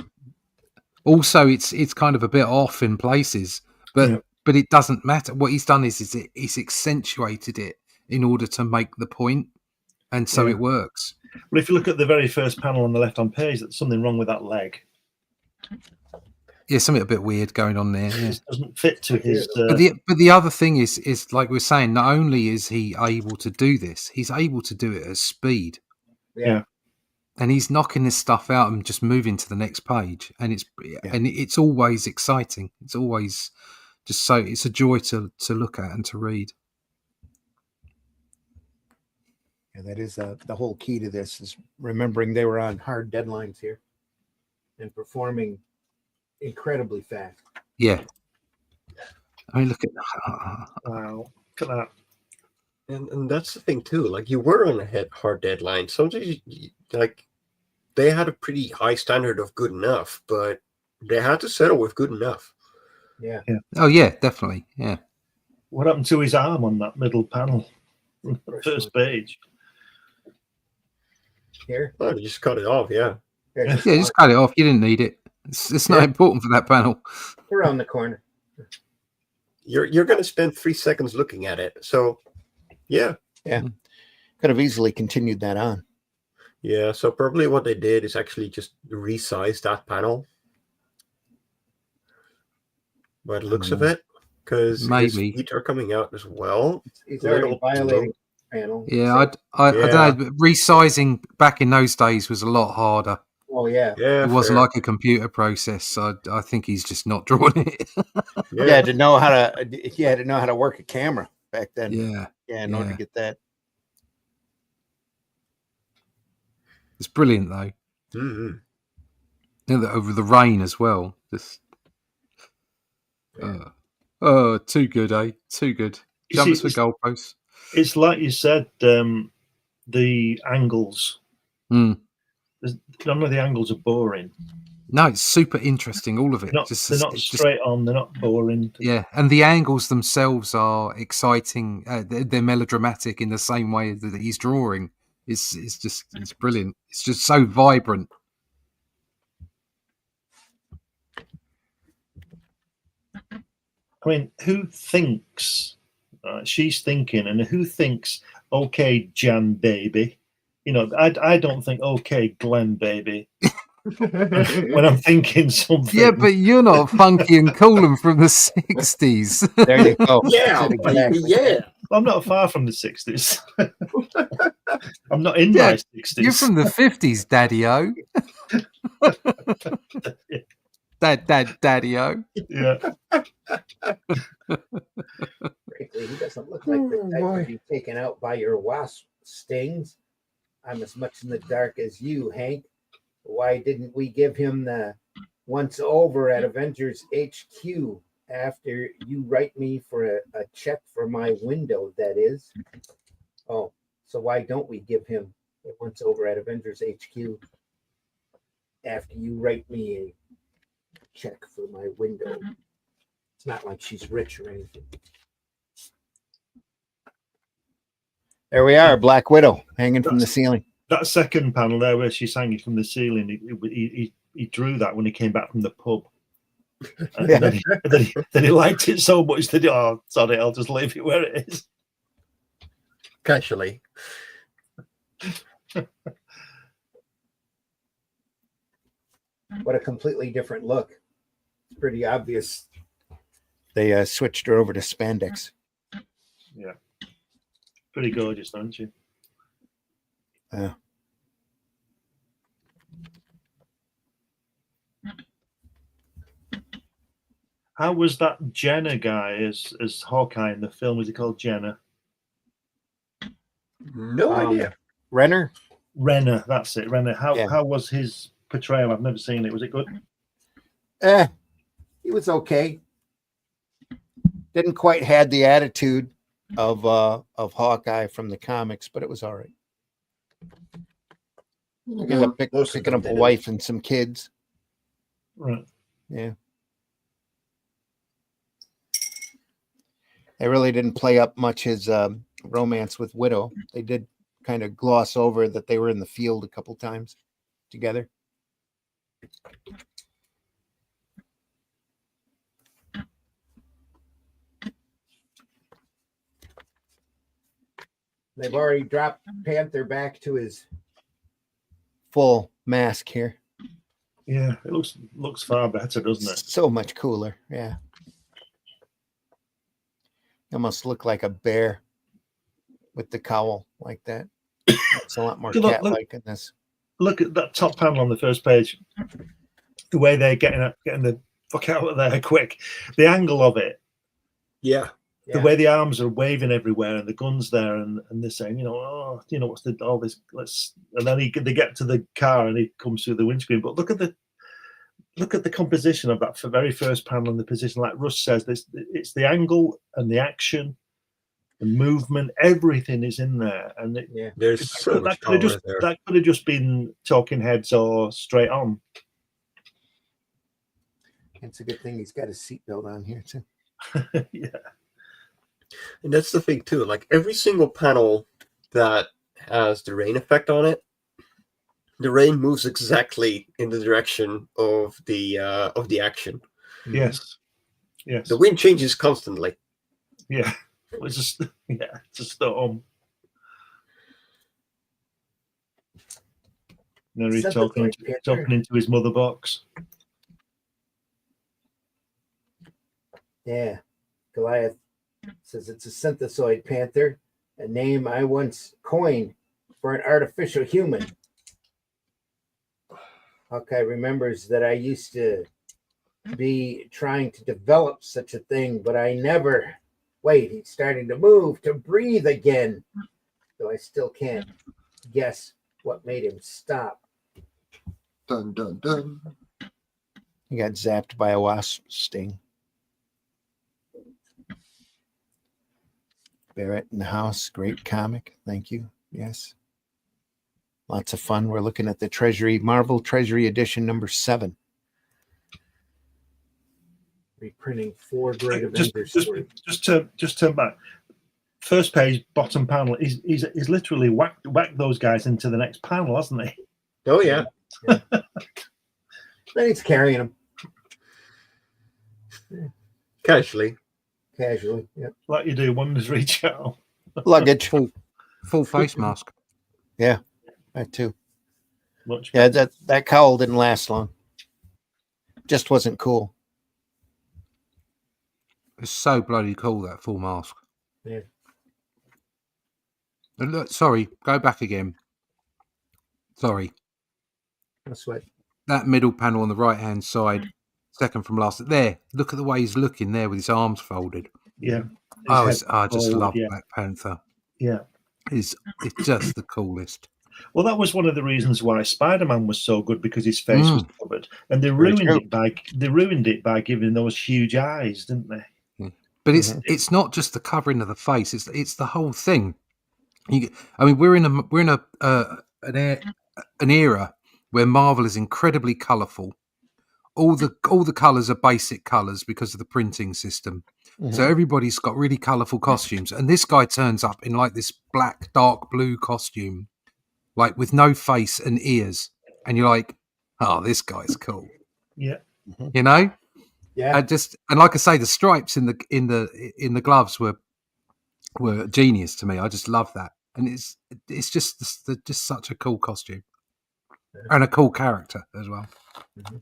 Also, it's kind of a bit off in places, but it doesn't matter. What he's done is he's accentuated it in order to make the point, and so it works. Well, if you look at the very first panel on the left-hand page, there's something wrong with that leg. Yeah, something a bit weird going on there. Yeah. It doesn't fit to his. But the other thing is like we're saying, not only is he able to do this, he's able to do it at speed. Yeah. And he's knocking this stuff out and just moving to the next page, and it's always exciting. It's always just it's a joy to look at and to read. And that is the whole key to this, is remembering they were on hard deadlines here and performing incredibly fast. Yeah. I mean, look at Wow. Look at that. And that's the thing too. Like, you were on a hard deadline. Sometimes, like, they had a pretty high standard of good enough, but they had to settle with good enough. Yeah. Oh yeah, definitely. Yeah. What happened to his arm on that middle panel? First page. Here. Oh, they just cut it off. Yeah. Yeah, just cut it off. You didn't need it. It's not important for that panel. Around the corner. You're going to spend 3 seconds looking at it. So, yeah. Could have easily continued that on. Yeah, so probably what they did is actually just resize that panel by the looks of it, because his Maybe. feet are coming out as well. He's already violating the panel. Yeah, I don't know. But resizing back in those days was a lot harder. Oh yeah. Yeah, It wasn't fair. like a computer process. I think he's just not drawn it. You had to know how to work a camera back then. Yeah. In order to get that. It's brilliant though. Mm-hmm. And over the rain as well. Just too good, eh? Too good. You Jumps see, for goalposts. It's like you said, the angles. None of the angles are boring. No, it's super interesting. All of it. They're not straight on. They're not boring. Yeah, and the angles themselves are exciting. They're melodramatic in the same way that he's drawing. It's brilliant. It's just so vibrant. I mean, who thinks? She's thinking, and who thinks? Okay, Jan baby. You know, I don't think okay, Glenn baby. When I'm thinking something. Yeah, but you're not funky and cool and from the 60s. There you go. Yeah, baby, yeah. I'm not far from the 60s. I'm not in my 60s. You're from the 50s, Daddy-O. Daddy-O. Yeah. Frankly, he doesn't look like the type to be taken out by your wasp stings. I'm as much in the dark as you, Hank. Why didn't we give him the once over at Avengers HQ after you write me for a check for my window, that is? Oh, so why don't we give him a once over at Avengers HQ after you write me a check for my window? It's not like she's rich or anything. There we are, Black Widow hanging from the ceiling. That second panel there where she's hanging from the ceiling, he drew that when he came back from the pub. And then he liked it so much that sorry, I'll just leave it where it is. Casually. What a completely different look. It's pretty obvious. They switched her over to spandex. Yeah. Pretty gorgeous, aren't she? Yeah. How was that Jenna guy as Hawkeye in the film? Was he called Jenna? No idea. Renner? Renner, that's it. Renner. How was his portrayal? I've never seen it. Was it good? He was okay. Didn't quite had the attitude of Hawkeye from the comics, but it was all right. He ended up picking up a wife and some kids. Right. Yeah. They really didn't play up much his romance with Widow. They did kind of gloss over that they were in the field a couple times together. They've already dropped Panther back to his full mask here. Yeah, it looks far better, doesn't it? So much cooler. Yeah. Almost look like a bear with the cowl like that. It's a lot more cat-like in this. Look at that top panel on the first page. The way they're getting the fuck out of there quick. The angle of it. Yeah. The way the arms are waving everywhere and the gun's there and they're saying, what's all this? And then they get to the car and he comes through the windscreen. But look at the composition of that very first panel and the position. Like Russ says, it's the angle and the action, the movement, everything is in there. And there's so much power there. That could have just been talking heads or straight on. It's a good thing he's got his seatbelt on here too. Yeah. And that's the thing too. Like every single panel that has the rain effect on it, the rain moves exactly in the direction of the action. Yes. Yes. The wind changes constantly. Yeah. It's a storm. Now he's talking into his mother box. Yeah. Goliath says it's a synthesoid panther, a name I once coined for an artificial human. Hawkeye remembers that I used to be trying to develop such a thing, but I never. Wait, he's starting to move, to breathe again. Though I still can't guess what made him stop. Dun, dun, dun. He got zapped by a wasp sting. Barrett in the House, great comic. Thank you. Yes. Lots of fun. We're looking at the Treasury, Marvel Treasury edition number 7. Reprinting 4 great Avengers. Just turn back. First page, bottom panel. He's literally whacked those guys into the next panel, hasn't he? Oh yeah. Then he's carrying them. Casually. Yep. Like you do Wonders Reach Out. Luggage. Full face mask. Yeah, that too. Much yeah, that cowl didn't last long. Just wasn't cool. It's so bloody cool, that full mask. Yeah. Look, sorry, go back again. Sorry. That's what. That middle panel on the right-hand side, second from last. There, look at the way he's looking there with his arms folded. Yeah. I just love Black Panther. Yeah. It's just the coolest. Well, that was one of the reasons why Spider-Man was so good, because his face was covered, and they ruined it by giving those huge eyes, didn't they? But it's not just the covering of the face; it's the whole thing. We're in an era where Marvel is incredibly colourful. All the colours are basic colours because of the printing system. So everybody's got really colourful costumes, and this guy turns up in like this black, dark blue costume, like with no face and ears, and you're like, "Oh, this guy's cool." Yeah, you know. Yeah, and like I say, the stripes in the gloves were genius to me. I just love that, and it's just such a cool costume and a cool character as well. Mm-hmm.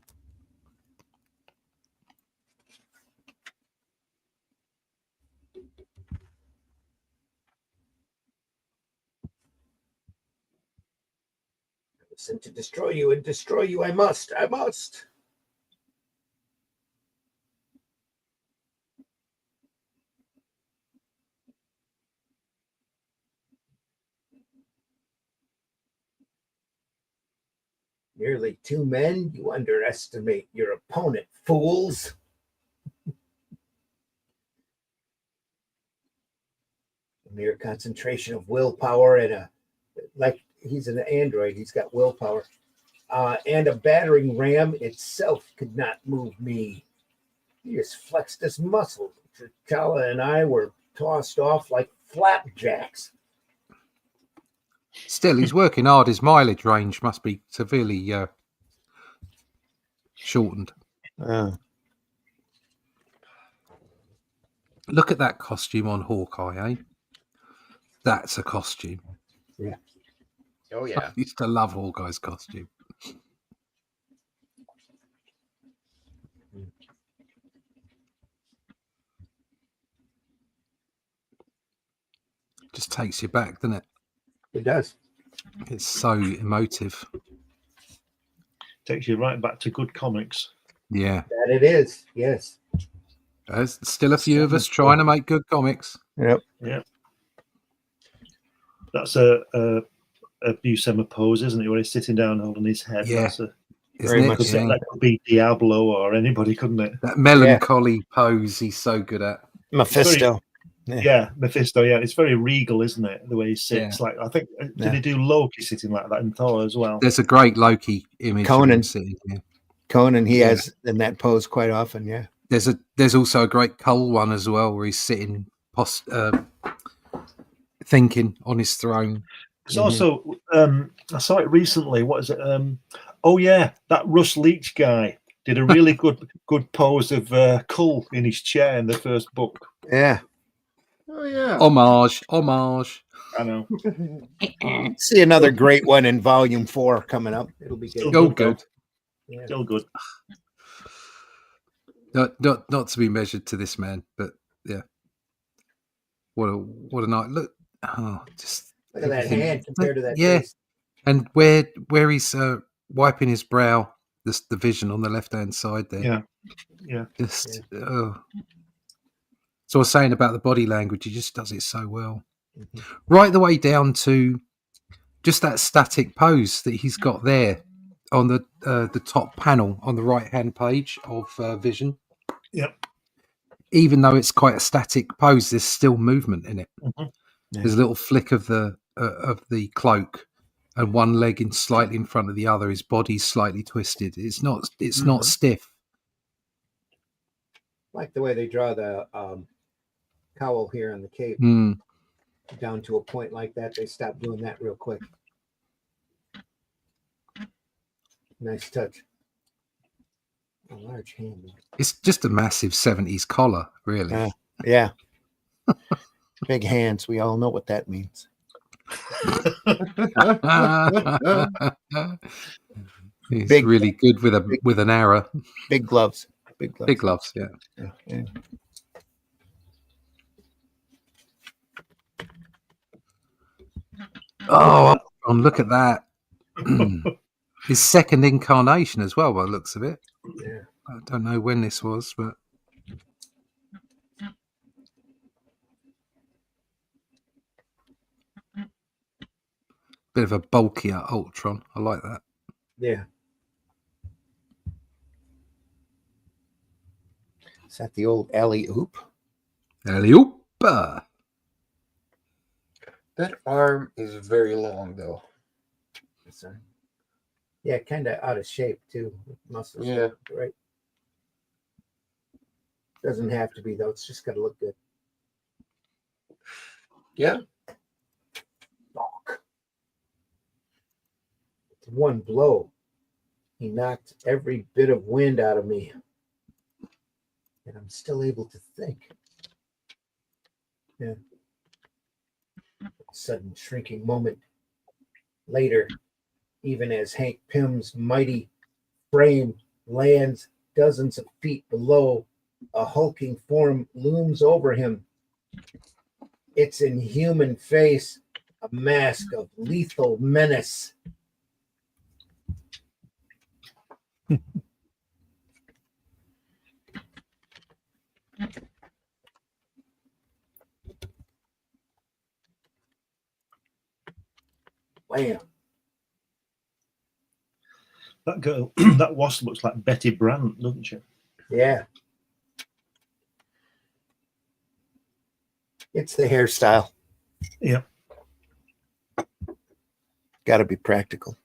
Sent to destroy you, and destroy you I must. Merely two men, you underestimate your opponent, fools. A mere concentration of willpower and like he's an android, he's got willpower. And a battering ram itself could not move me. He just flexed his muscles. T'Challa and I were tossed off like flapjacks. Still, he's working hard. His mileage range must be severely shortened. Look at that costume on Hawkeye, eh? That's a costume. Yeah. Oh I yeah. used to love Hawkeye's costume. Just takes you back, doesn't it? It does. It's so emotive. Takes you right back to good comics. Yeah. That it is. Yes. There's still a few of us trying to make good comics. Yep. Yeah. That's a Buscema pose, isn't it? Where he's sitting down holding his head. Yeah. That's Isn't it? could, Yeah. that could be Diablo or anybody, couldn't it? That melancholy pose he's so good at. Mephisto. Yeah, Mephisto. Yeah, it's very regal, isn't it? The way he sits. Yeah. Like I think Yeah. did he do Loki sitting like that in Thor as well? There's a great Loki image. of him Conan. sitting here. Conan, he Yeah. has in that pose quite often. Yeah. There's also a great Cole one as well, where he's sitting thinking on his throne. It's also I saw it recently. What is it? Oh yeah, that Russ Leach guy did a really good pose of Cull in his chair in the first book. Yeah. Oh yeah. Homage. I know. See another great one in volume 4 coming up. It'll be good. Still Oh, though. good. Yeah. Still good. Not to be measured to this man, but yeah. What a night. Look. Oh, just Look at that everything. hand compared to that Yeah. face. And where he's wiping his brow, the vision on the left hand side there. Yeah. Yeah. Just so I was saying about the body language, he just does it so well. Mhm. Right the way down to just that static pose that he's got there on the top panel on the right hand page of Vision. Yep. Even though it's quite a static pose, there's still movement in it. Mhm. There's a little flick of the cloak, and one leg slightly in front of the other. His body's slightly twisted. It's not stiff. Like the way they draw the cowl here on the cape Mm. down to a point like that. They stopped doing that real quick. Nice touch. A large hand. It's just a massive 70s collar, really. Yeah. Big hands. We all know what that means. He's Big- really good with an arrow. Big gloves. Big gloves. Big gloves, yeah. Yeah. Oh, look at that. His second incarnation as well, by the looks of it. Yeah. I don't know when this was, but bit of a bulkier Ultron. I like that. Yeah. Is that the old alley oop? Alley-oop. That arm is very long though. Sorry. Yeah, kind of out of shape too. Muscles. Yeah. Right. Doesn't have to be though. It's just got to look good. Yeah. Fuck. With one blow, he knocked every bit of wind out of me. And I'm still able to think. Yeah. A sudden shrinking moment later, even as Hank Pym's mighty frame lands dozens of feet below, a hulking form looms over him. Its inhuman face, a mask of lethal menace. Wham. That girl, that wasp looks like Betty Brant, doesn't she? Yeah. It's the hairstyle. Yeah. Got to be practical.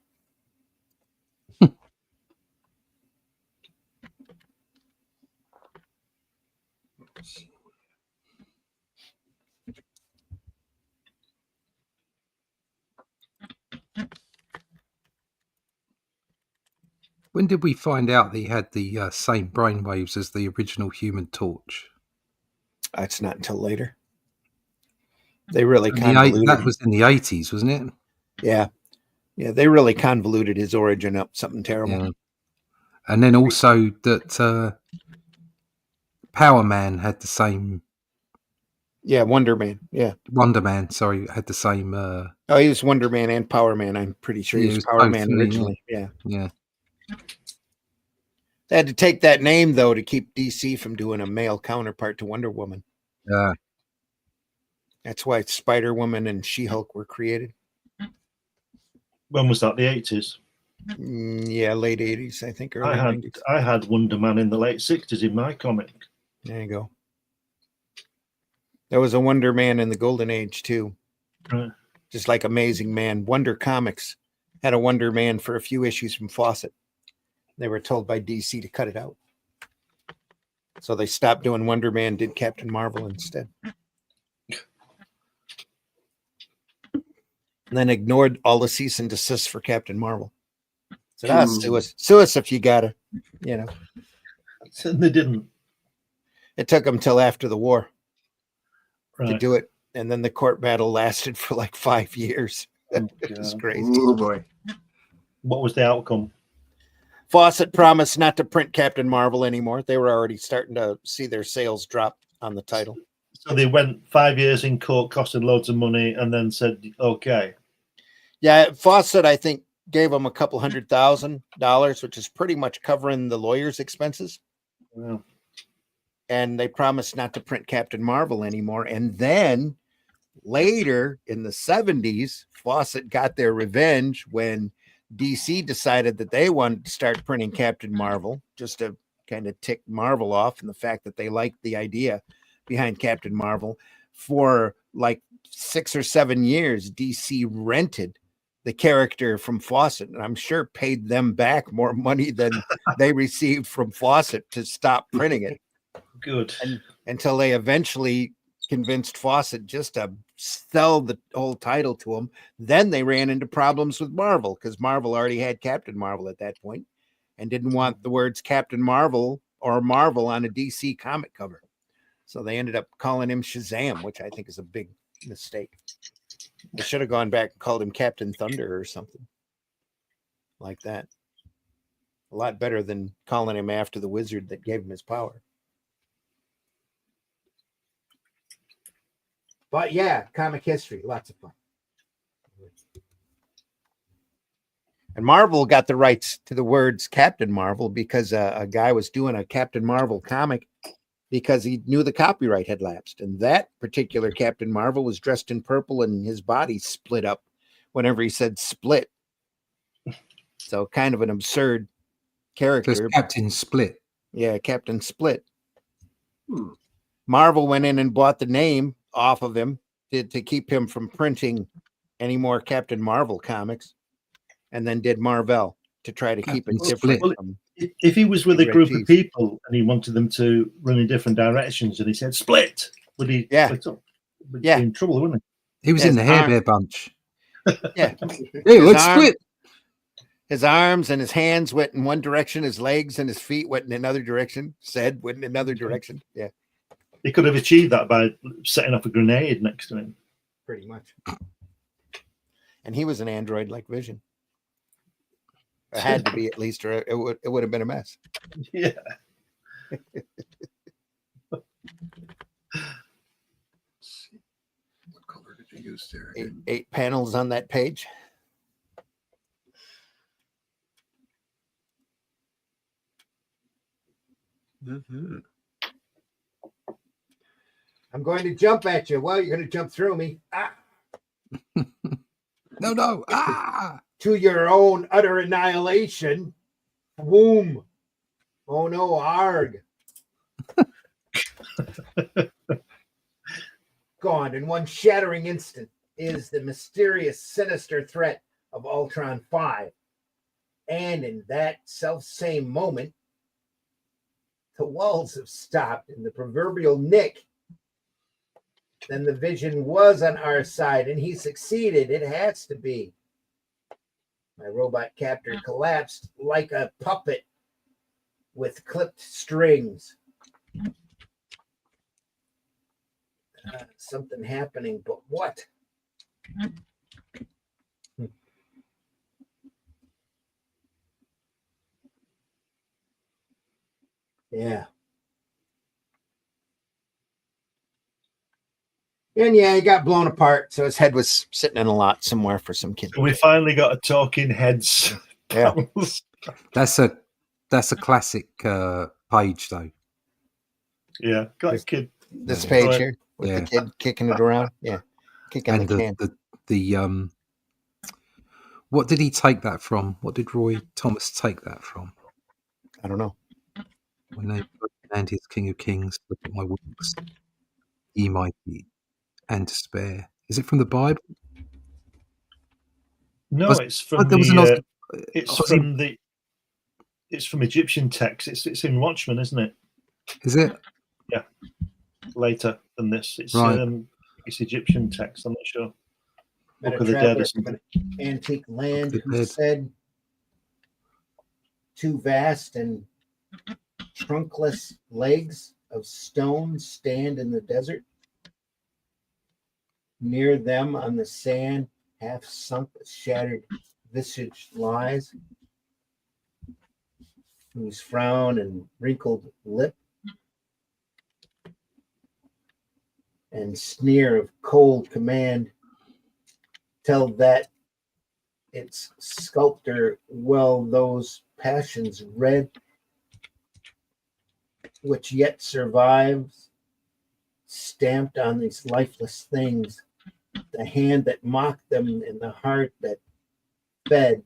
When did we find out that he had the same brainwaves as the original Human Torch? It's not until later. They really That convoluted. was in the 80s, wasn't it? Yeah. Yeah, they really convoluted his origin up something terrible. Yeah. And then also that Power Man had the same. Yeah, Wonder Man. Yeah. Wonder Man, sorry, had the same. Oh, he was Wonder Man and Power Man. I'm pretty sure he was Power both, Man originally. Yeah. Yeah. They had to take that name, though, to keep DC from doing a male counterpart to Wonder Woman. Yeah. That's why Spider Woman and She-Hulk were created. When was that? The 80s? Yeah, late 80s, I think, early 90s. I had Wonder Man in the late 60s in my comic. There you go. There was a Wonder Man in the Golden Age, too. Right. Just like Amazing Man. Wonder Comics had a Wonder Man for a few issues from Fawcett. They were told by DC to cut it out. So they stopped doing Wonder Man, did Captain Marvel instead. And then ignored all the cease and desist for Captain Marvel. So sue us if you gotta, you know. They didn't. It took them till after the war to Right. do it. And then the court battle lasted for like 5 years. Oh, It was God. crazy. Oh boy. What was the outcome? Fawcett promised not to print Captain Marvel anymore. They were already starting to see their sales drop on the title. So they went 5 years in court, costing loads of money, and then said, okay. Yeah, Fawcett, I think, gave them a couple $100,000, which is pretty much covering the lawyer's expenses. Well, And they promised not to print Captain Marvel anymore. And then later in the 70s, Fawcett got their revenge when DC decided that they wanted to start printing Captain Marvel, just to kind of tick Marvel off, and the fact that they liked the idea behind Captain Marvel. For like 6 or 7 years, DC rented the character from Fawcett, and I'm sure paid them back more money than they received from Fawcett to stop printing it. good. Until they eventually convinced Fawcett just to sell the whole title to him. Then they ran into problems with Marvel because Marvel already had Captain Marvel at that point and didn't want the words Captain Marvel or Marvel on a DC comic cover. So they ended up calling him Shazam, which I think is a big mistake. They should have gone back and called him Captain Thunder or something like that. A lot better than calling him after the wizard that gave him his power. But yeah, comic history, lots of fun. And Marvel got the rights to the words Captain Marvel because a guy was doing a Captain Marvel comic because he knew the copyright had lapsed. And that particular Captain Marvel was dressed in purple and his body split up whenever he said split. So kind of an absurd character. So it's Captain Split. Yeah, Captain Split. Marvel went in and bought the name off of him to keep him from printing any more Captain Marvel comics, and then did Marvel to try to keep it Captain different. Split. From, If he was with a Red group cheese. of people and he wanted them to run in different directions and he said split, would he split up? Would Yeah. be in trouble, wouldn't He was Yes, in the Hair Bear bunch. yeah, Hey, let's arm- split. his arms and his hands went in one direction, his legs and his feet went in another direction. Said went in another direction. Yeah, he? He could have achieved that by setting up a grenade next to him. pretty much. And he was an android like Vision. It had to be at least, or it would have been a mess. Yeah. What color did you use there? Eight panels on that page. Mhm. I'm going to jump at you. Well, you're going to jump through me. Ah, No. Ah! to your own utter annihilation. Boom. Oh no, arg. Gone in one shattering instant is the mysterious, sinister threat of Ultron 5. And in that self-same moment, the walls have stopped and the proverbial Nick. Then the Vision was on our side and he succeeded. It has to be. My robot captor collapsed like a puppet with clipped strings. Something happening, but what? Yeah. And yeah, he got blown apart. So his head was sitting in a lot somewhere for some kid. So we finally got a talking heads. Yeah. That's a classic page though. Yeah, got a kid. This page Right. here with Yeah. the kid kicking it around. Yeah. Kicking And the can. the what did he take that from? What did Roy Thomas take that from? I don't know. When they and his King of Kings, look at my works, ye mighty and despair. Is it from the Bible? No, Was- it's from there was the. an Aussie- It's Aussie- from the. It's from Egyptian text. It's in Watchmen, isn't it? Is it? Later than this, it's Right. it's Egyptian text. I'm not sure. Met Book a of the Dead traveler or from something. an antique land Book of the who Dead. said, two vast and trunkless legs of stone stand in the desert. Near them on the sand, half sunk, a shattered visage lies, whose frown and wrinkled lip and sneer of cold command tell that its sculptor well those passions red which yet survives, stamped on these lifeless things, the hand that mocked them and the heart that fed,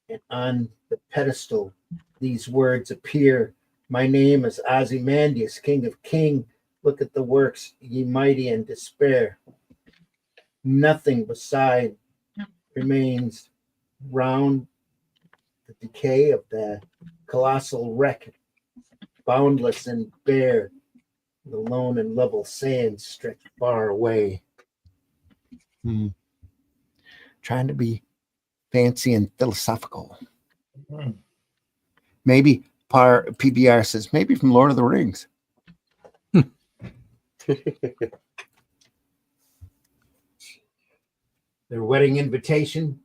and on the pedestal these words appear, my name is Ozymandias, King of King, look at the works, ye mighty in despair. Nothing beside remains round the decay of the colossal wreck, boundless and bare, the lone and level sands stretch far away. Trying to be fancy and philosophical. Hmm. Maybe PBR says, maybe from Lord of the Rings. Their wedding invitation.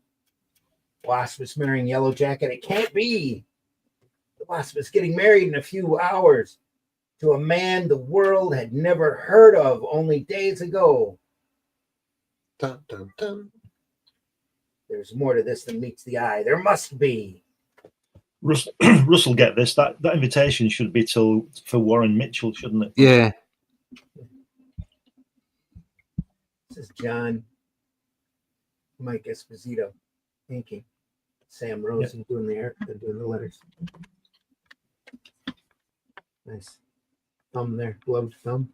Wasp is marrying Yellow Jacket. It can't be. The Wasp is getting married in a few hours to a man the world had never heard of only days ago. Dun, dun, dun. There's more to this than meets the eye. There must be. Russell, get this. That invitation should be for Warren Mitchell, shouldn't it? Yeah. This is John Mike Esposito inking. Sam Rosen doing the letters. Nice thumb there, gloved thumb.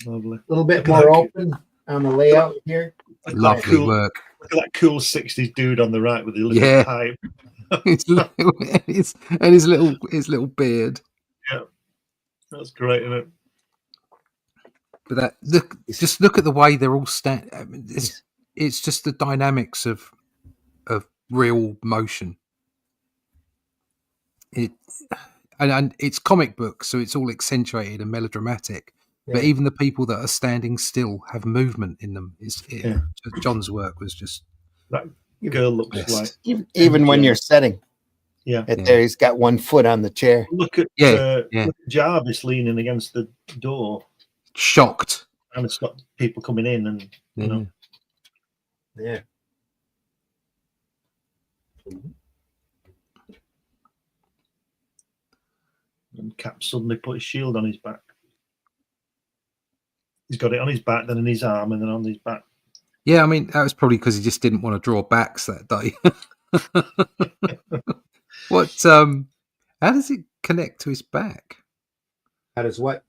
Lovely. A little bit Look at more that. open on the layout here. Look at that Lovely cool- work. Look at that cool 60s dude on the right with the little Yeah. pipe. his little beard. That's great, isn't it? But just look at the way they're all stand. I mean, it's just the dynamics of real motion. And it's comic book, so it's all accentuated and melodramatic. But Yeah. even the people that are standing still have movement in them. Yeah. John's work was just That girl looks Best. like. Even when you're setting Yeah. it there, he's got one foot on the chair. Look at Yeah. look at Jarvis leaning against the door, shocked. trying to stop people coming in, and you know. Yeah. And Cap suddenly put his shield on his back. He's got it on his back, then in his arm, and then on his back. Yeah, I mean, that was probably because he just didn't want to draw backs that day. What? How does it connect to his back? How does what?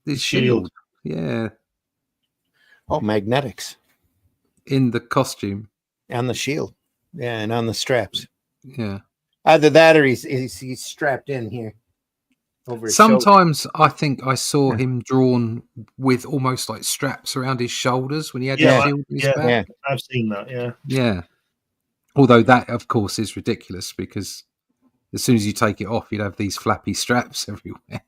The Shield. Yeah, Oh, magnetics in the costume. on the shield. Yeah, and on the straps. Yeah. Either that or he's strapped in here over his shoulder. Sometimes I think I saw him drawn with almost like straps around his shoulders when he had Yeah, the shield in his yeah. back. Yeah. I've seen that. Yeah. Yeah. Although that, of course, is ridiculous because as soon as you take it off, you'd have these flappy straps everywhere.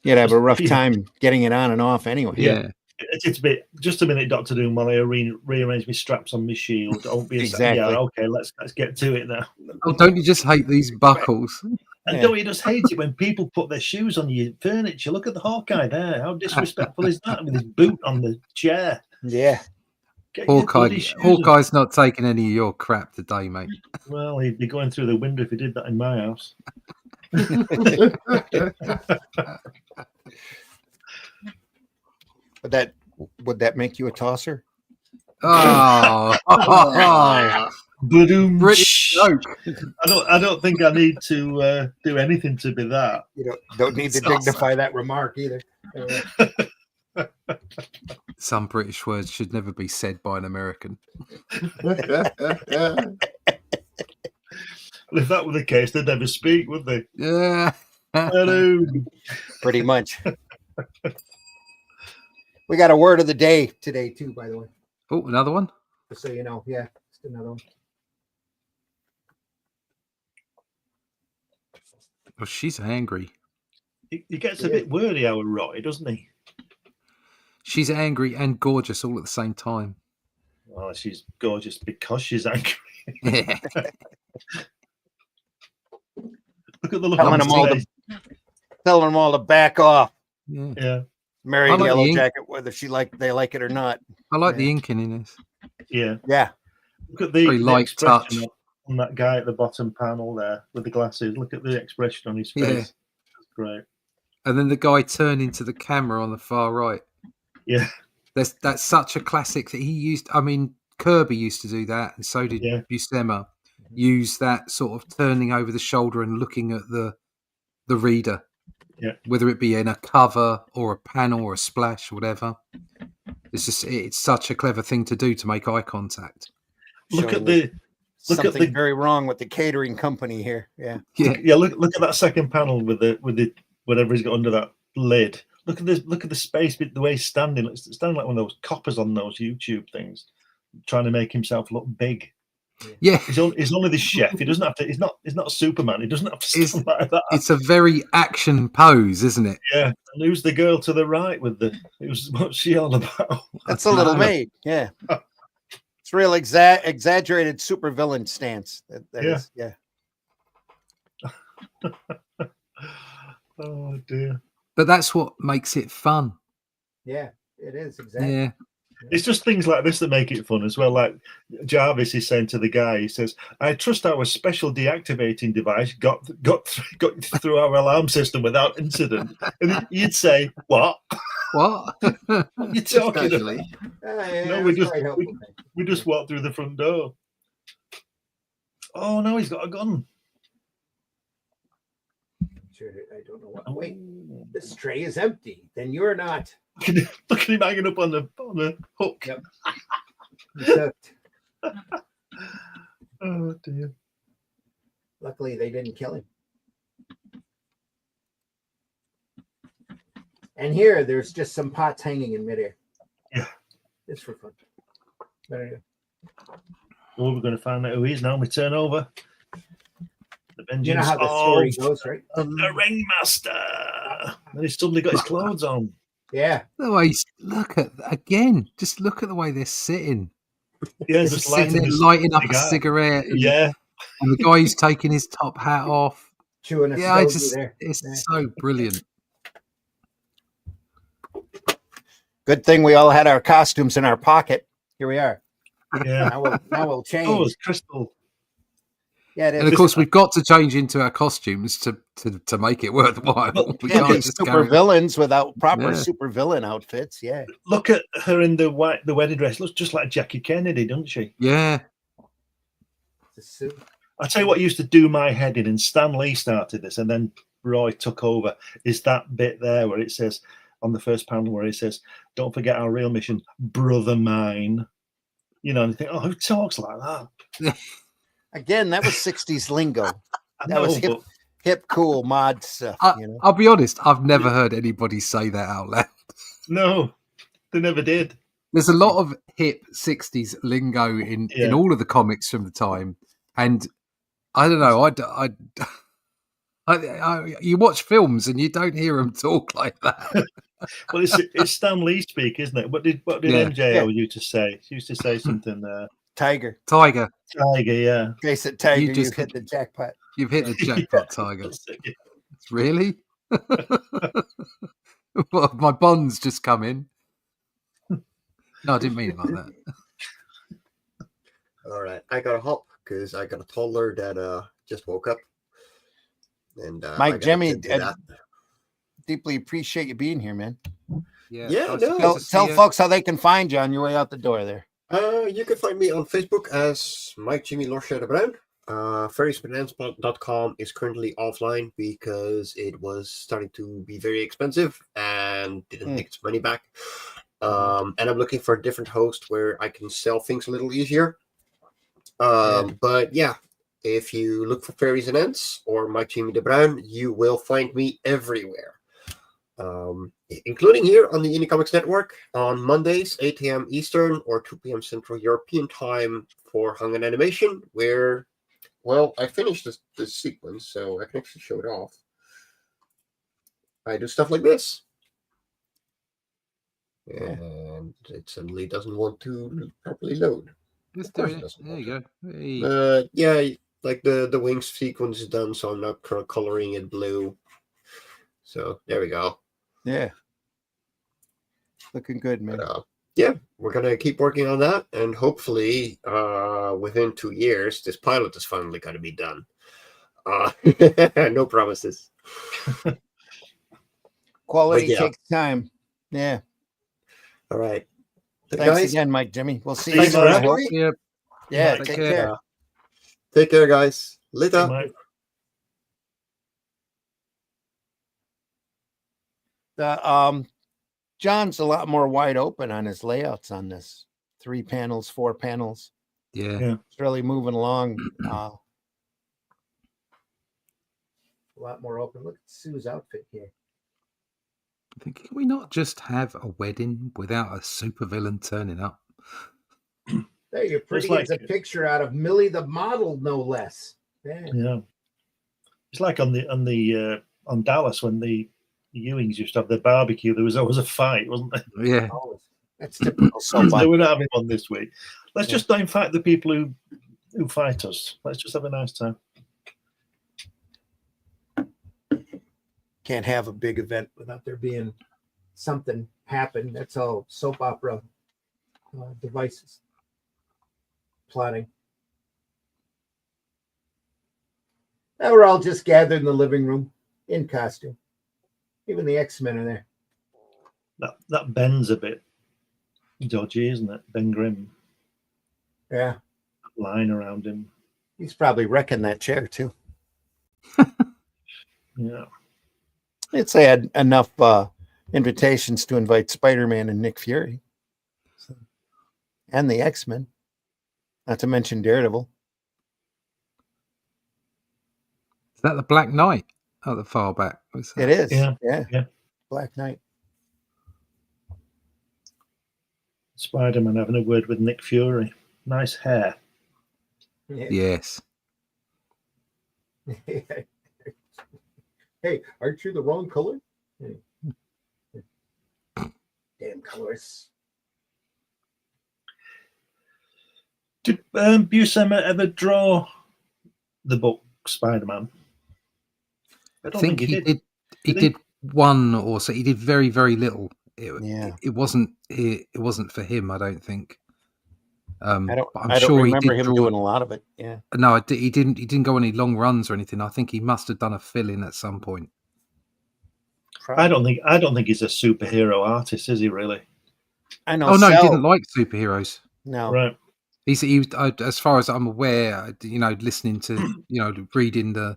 You'd have a rough time getting it on and off anyway. Yeah. It's a bit. Just a minute, Doctor Doom, while I rearrange my straps on my shield. I won't be Exactly. Yeah. Okay. Let's get to it now. Oh, don't you just hate these buckles? And don't you just hate it when people put their shoes on your furniture? Look at the Hawkeye there. How disrespectful is that with his boot on the chair? Yeah. Get your bloody shoes on. Hawkeye's not taking any of your crap today, mate. Well, he'd be going through the window if he did that in my house. Would that make you a tosser? Oh, British joke. I don't think I need to do anything to be that. You don't need to Tosser. dignify that remark either. Some British words should never be said by an American. If that were the case, they'd never speak, would they? Yeah. Hello. Pretty much. We got a word of the day today too, by the way. Oh, another one? Just so you know. Yeah, just another one. Oh, she's angry. He gets a bit wordy, our Roy, doesn't he? She's angry and gorgeous all at the same time. Well, she's gorgeous because she's angry. Yeah. Look at the look Telling on them his all face. Telling them all to back off. Yeah. Yeah, Mary I like Yellow the ink. Jacket, whether they like it or not. I like the inking in this. yeah. Yeah. Look at Very the light expression touch. on that guy at the bottom panel there with the glasses. Look at the expression on his face. Yeah. That's great. And then the guy turning to the camera on the far right. Yeah, That's such a classic that he used. I mean, Kirby used to do that, and so did Yeah. Buscema. Use that sort of turning over the shoulder and looking at the reader. Yeah. Whether it be in a cover or a panel or a splash or whatever. It's such a clever thing to do to make eye contact. look Showing at the something very wrong with the catering company here. Yeah. Yeah. look at that second panel with the whatever he's got under that lid. Look at the space, the way he's standing. It's standing like one of those coppers on those YouTube things, trying to make himself look big. Yeah. He's only the chef. He doesn't have to. He's not Superman. He doesn't have to stand like that. It's a very action pose, isn't it? Yeah. And who's the girl to the right with what's she all about? That's a little maid. Yeah. It's real exaggerated supervillain stance. That Yeah. is, yeah. Oh dear. But that's what makes it fun. Yeah, it is exactly. Yeah. It's just things like this that make it fun as well. Like Jarvis is saying to the guy, he says, "I trust our special deactivating device got through our alarm system without incident." And you'd say, "What? What? What are you talking about?" No, we that's quite helpful. We just walked through the front door. Oh no, he's got a gun. Sure, I don't know what. Wait, this tray is empty. Then you're not. Look at him hanging up on the hook. Yep. He's hooked. Oh dear. Luckily, they didn't kill him. And here, there's just some pots hanging in midair. Yeah. It's for fun. There you Well, we're going to find out who he is now. We turn over. The go. You know vengeance how the story of goes, right? the ringmaster. And he's suddenly got his clothes on. Yeah. The way just look at the way they're sitting. Yeah, They're just sitting there his lighting up a cigar. cigarette. And, Yeah. and the guy who's taking his top hat off. Chewing a Yeah, stogie there. it's Yeah. so brilliant. Good thing we all had our costumes in our pocket. Here we are. Yeah. Now we'll change. Oh, it's crystal. Yeah, it is. And of course, we've got to change into our costumes to make it worthwhile. We Can't can't be just super carry. villains without proper Yeah. super villain outfits. Yeah. Look at her in the wedding dress. Looks just like Jackie Kennedy, doesn't she? Yeah, The suit. I tell you what used to do my head in, and Stan Lee started this, and then Roy took over. Is that bit there where it says on the first panel where it says, "Don't forget our real mission, brother mine." You know, and you think, oh, who talks like that? Again, that was 60s lingo. I That was know, hip, cool mod stuff. I'll be honest. I've never heard anybody say that out loud. no, they never did. There's a lot of hip 60s lingo in all of the comics from the time. And I don't know, you watch films and you don't hear them talk like that. Well, it's Stan Lee speak, isn't it? What did MJ used to say? She used to say something Tiger. Tiger. Tiger, yeah. Face it, Tiger, You you just- hit the jackpot. You've hit the jackpot, Tiger. Really? Well, my bonds just come in. No, I didn't mean it like that. All right, I gotta hop because I got a toddler that just woke up. And I Mike, gotta Jimmy, tend to that. deeply appreciate you being here, man. Yeah, nice no. to see Tell you. folks how they can find you on your way out the door there. You can find me on Facebook as Mike Jimmy Lorsha de Bruin. Ferriesfinance.com is currently offline because it was starting to be very expensive and didn't make its money back. And I'm looking for a different host where I can sell things a little easier. But yeah, if you look for Fairies and Ants or Mike Jimmy de Bruin, you will find me everywhere. Including here on the Indie Comics Network on Mondays, 8 a.m. Eastern or 2 p.m. Central European Time for Hung and Animation, where, well, I finished this sequence, so I can actually show it off. I do stuff like this. And it suddenly doesn't want to properly load. Let's Of do course it it. doesn't There want you go. Hey. Yeah, like the wings sequence is done, so I'm not coloring it blue. So there we go. Yeah. Looking good, man. But, yeah, we're gonna keep working on that, and hopefully, within 2 years, this pilot is finally gonna be done. No promises. Quality yeah. takes time. Yeah. All right. Thanks Guys, again, Mike Jimmy. We'll see Thanks, you Mike. soon. I hope. Yep. Yeah, Take take care. care. Take care, guys. Later. Mike. John's a lot more wide open on his layouts on this. 3 panels, 4 panels. Yeah. It's really moving along. A lot more open. Look at Sue's outfit here. I think, can we not just have a wedding without a supervillain turning up? There, you're pretty like- as a picture out of Millie the model, no less. Yeah. Yeah. It's like on Dallas when the Ewings used to have their barbecue. There was always a fight, wasn't there? Yeah. Always. That's typical soap They opera. were not having one this week. Let's just don't fight the people who fight us. Let's just have a nice time. Can't have a big event without there being something happen. That's all soap opera devices. Plotting. Now we're all just gathered in the living room in costume. Even the X-Men are there. That Ben's a bit dodgy, isn't it? Ben Grimm. Yeah. Line around him. He's probably wrecking that chair too. Yeah. It's had enough invitations to invite Spider-Man and Nick Fury. So, and the X-Men. Not to mention Daredevil. Is that the Black Knight at the far back? Was that- It is. Yeah. Yeah. Black Knight. Spider-Man having a word with Nick Fury. Nice hair. Yes. Hey, aren't you the wrong color? Damn colors. Did Buscema ever draw the book Spider-Man? I I don't think he did. He did one or so. He did very, very little. It wasn't for him, I don't think. I don't. But I'm I don't sure remember he did him draw. doing a lot of it. Yeah. No, he didn't. He didn't go any long runs or anything. I think he must have done a fill-in at some point. I don't think he's a superhero artist, is he? Really? I know. Oh no, he Cell- didn't like superheroes. No. Right. He was, as far as I'm aware, listening to, reading the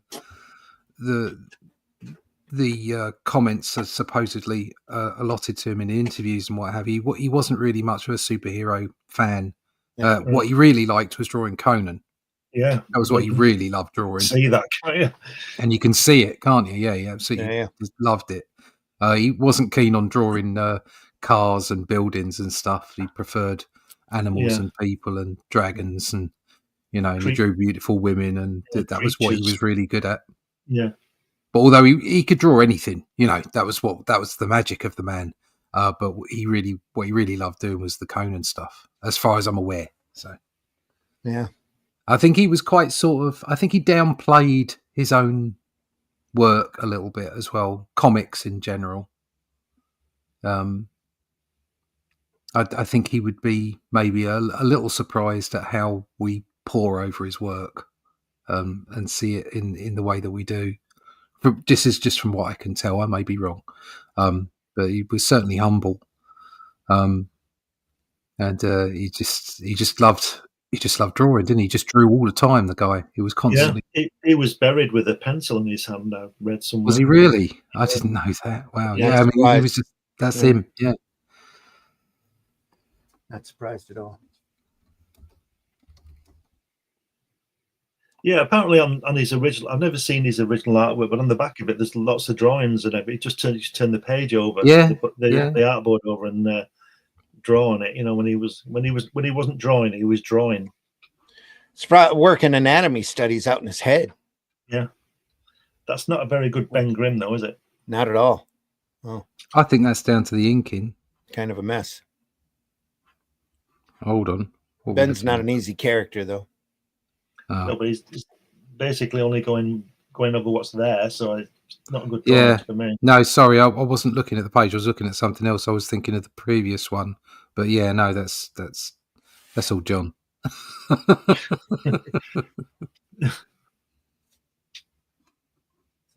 comments are supposedly allotted to him in the interviews and what have you. He wasn't really much of a superhero fan. Yeah. What he really liked was drawing Conan. Yeah. That was what he really loved drawing. See that, can't you? And you can see it, can't you? Yeah, he absolutely Yeah. just loved it. He wasn't keen on drawing cars and buildings and stuff. He preferred animals and people and dragons and, and he drew beautiful women, and that was what he was really good at. Yeah. But although he could draw anything, that was the magic of the man. But what he really loved doing was the Conan stuff, as far as I'm aware. So Yeah. I think he was quite I think he downplayed his own work a little bit as well, comics in general. I think he would be maybe a little surprised at how we pore over his work and see it in the way that we do. This is just from what I can tell. I may be wrong, but he was certainly humble, and he just loved drawing, didn't he? He just drew all the time. The guy, he was constantly. Yeah, he was buried with a pencil in his hand. I read somewhere. Was he really? I didn't know that. Wow. Yeah, I mean, he was just. That's him. Yeah. Not surprised at all. Yeah, apparently on his original, I've never seen his original artwork, but on the back of it, there's lots of drawings and everything. Just turn the page over, yeah, put the artboard over and draw on it. When he wasn't drawing, he was drawing. It's probably working anatomy studies out in his head. Yeah, that's not a very good Ben Grimm, though, is it? Not at all. Oh, I think that's down to the inking. kind of a mess. Hold on. Ben's not an easy character, though. No, but he's basically only going over what's there, so it's not a good drawing for me. No, sorry, I wasn't looking at the page. I was looking at something else. I was thinking of the previous one. But yeah, no, that's all John.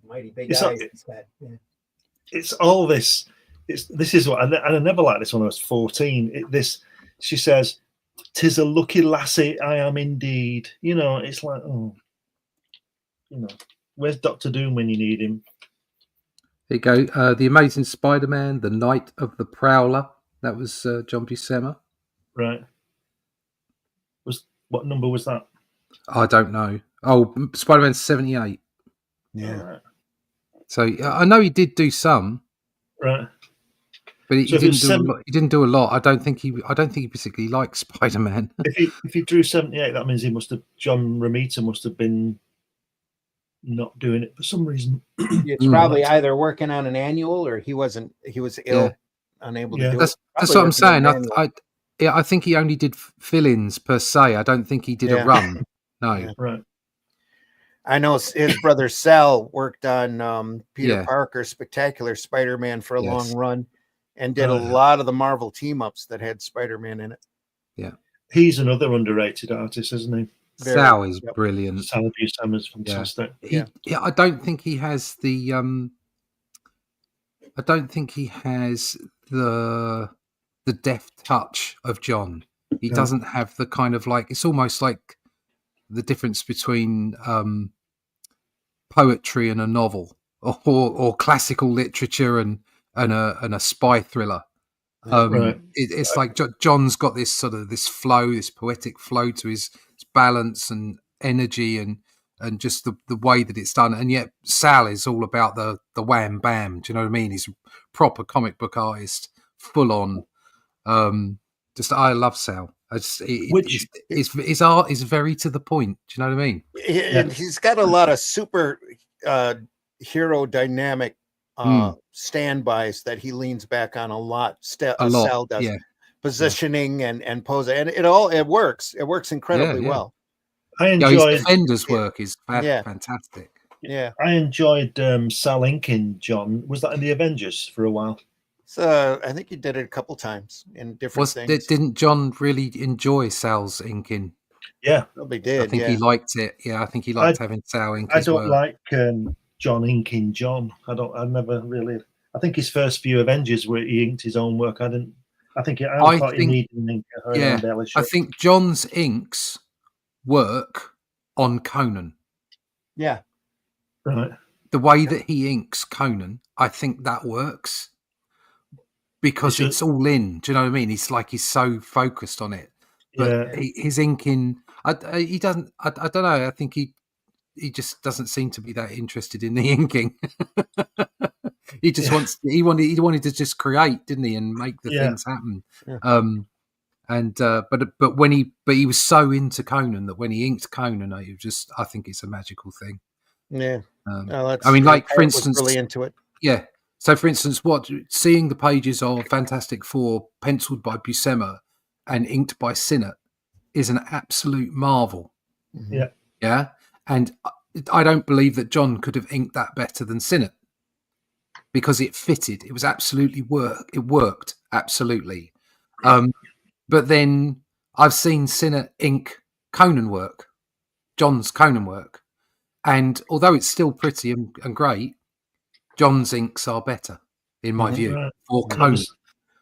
Mighty big eyes. It's all this. This is what, and I never liked this when I was 14. She says, "'Tis a lucky lassie I am indeed." It's like, where's Dr. Doom when you need him? There you go. The Amazing Spider-Man, The Night of the Prowler. That was John Buscema. Right. What number was that? I don't know. Oh, Spider-Man 78. Yeah. Right. So I know he did do some. Right. But he didn't do a lot. I don't think he particularly liked Spider-Man. if he drew 78, that means John Romita must have been not doing it for some reason. It's probably either working on an annual or he was ill, unable to do it. That's what I'm saying. I think he only did fill-ins per se. I don't think he did a run. No. Yeah. Right. I know his brother Sal worked on Peter Parker's Spectacular Spider-Man for a long run and did a lot of the Marvel team-ups that had Spider-Man in it. Yeah. He's another underrated artist, isn't he? Sal is brilliant. Sal Buscema is fantastic. Yeah. I don't think he has the deft touch of John. He doesn't have the kind of it's almost like the difference between poetry and a novel, or classical literature and a spy thriller. Right. It's like John's got this sort of this poetic flow to his balance and energy and just the way that it's done. And yet Sal is all about the wham bam. Do you know what I mean? He's a proper comic book artist, full on. I love Sal. His art is very to the point. Do you know what I mean? And he's got a lot of super hero dynamic standbys that he leans back on a lot. Sal does positioning and pose, and it works. It works incredibly well. I enjoyed his Defender's work is fantastic. Yeah, I enjoyed Sal inking John. Was that in the Avengers for a while? So I think he did it a couple times in different things. Didn't John really enjoy Sal's inking? Yeah, Probably did. I think he liked it. Yeah, I think he liked having Sal ink I as don't well. like John inking John. I never really. I think his first few Avengers where he inked his own work. I thought he needed an inker. Yeah, I think John's inks work on Conan. Yeah. Right. The way that he inks Conan, I think that works because it's all in. Do you know what I mean? It's like he's so focused on it. But his inking, he doesn't. I don't know. I think he just doesn't seem to be that interested in the inking. He just wants. He wanted to just create, didn't he, and make the things happen. Yeah. But he was so into Conan that when he inked Conan, I think it's a magical thing. Yeah. I mean, like for instance, really into it. Yeah. So, for instance, seeing the pages of Fantastic Four penciled by Buscema and inked by Niht is an absolute marvel. Mm-hmm. Yeah. Yeah. And I don't believe that John could have inked that better than Niht because it fitted. It was absolutely It worked absolutely. But then I've seen Niht ink Conan work, John's Conan work. And although it's still pretty and great, John's inks are better, in my view, for Conan.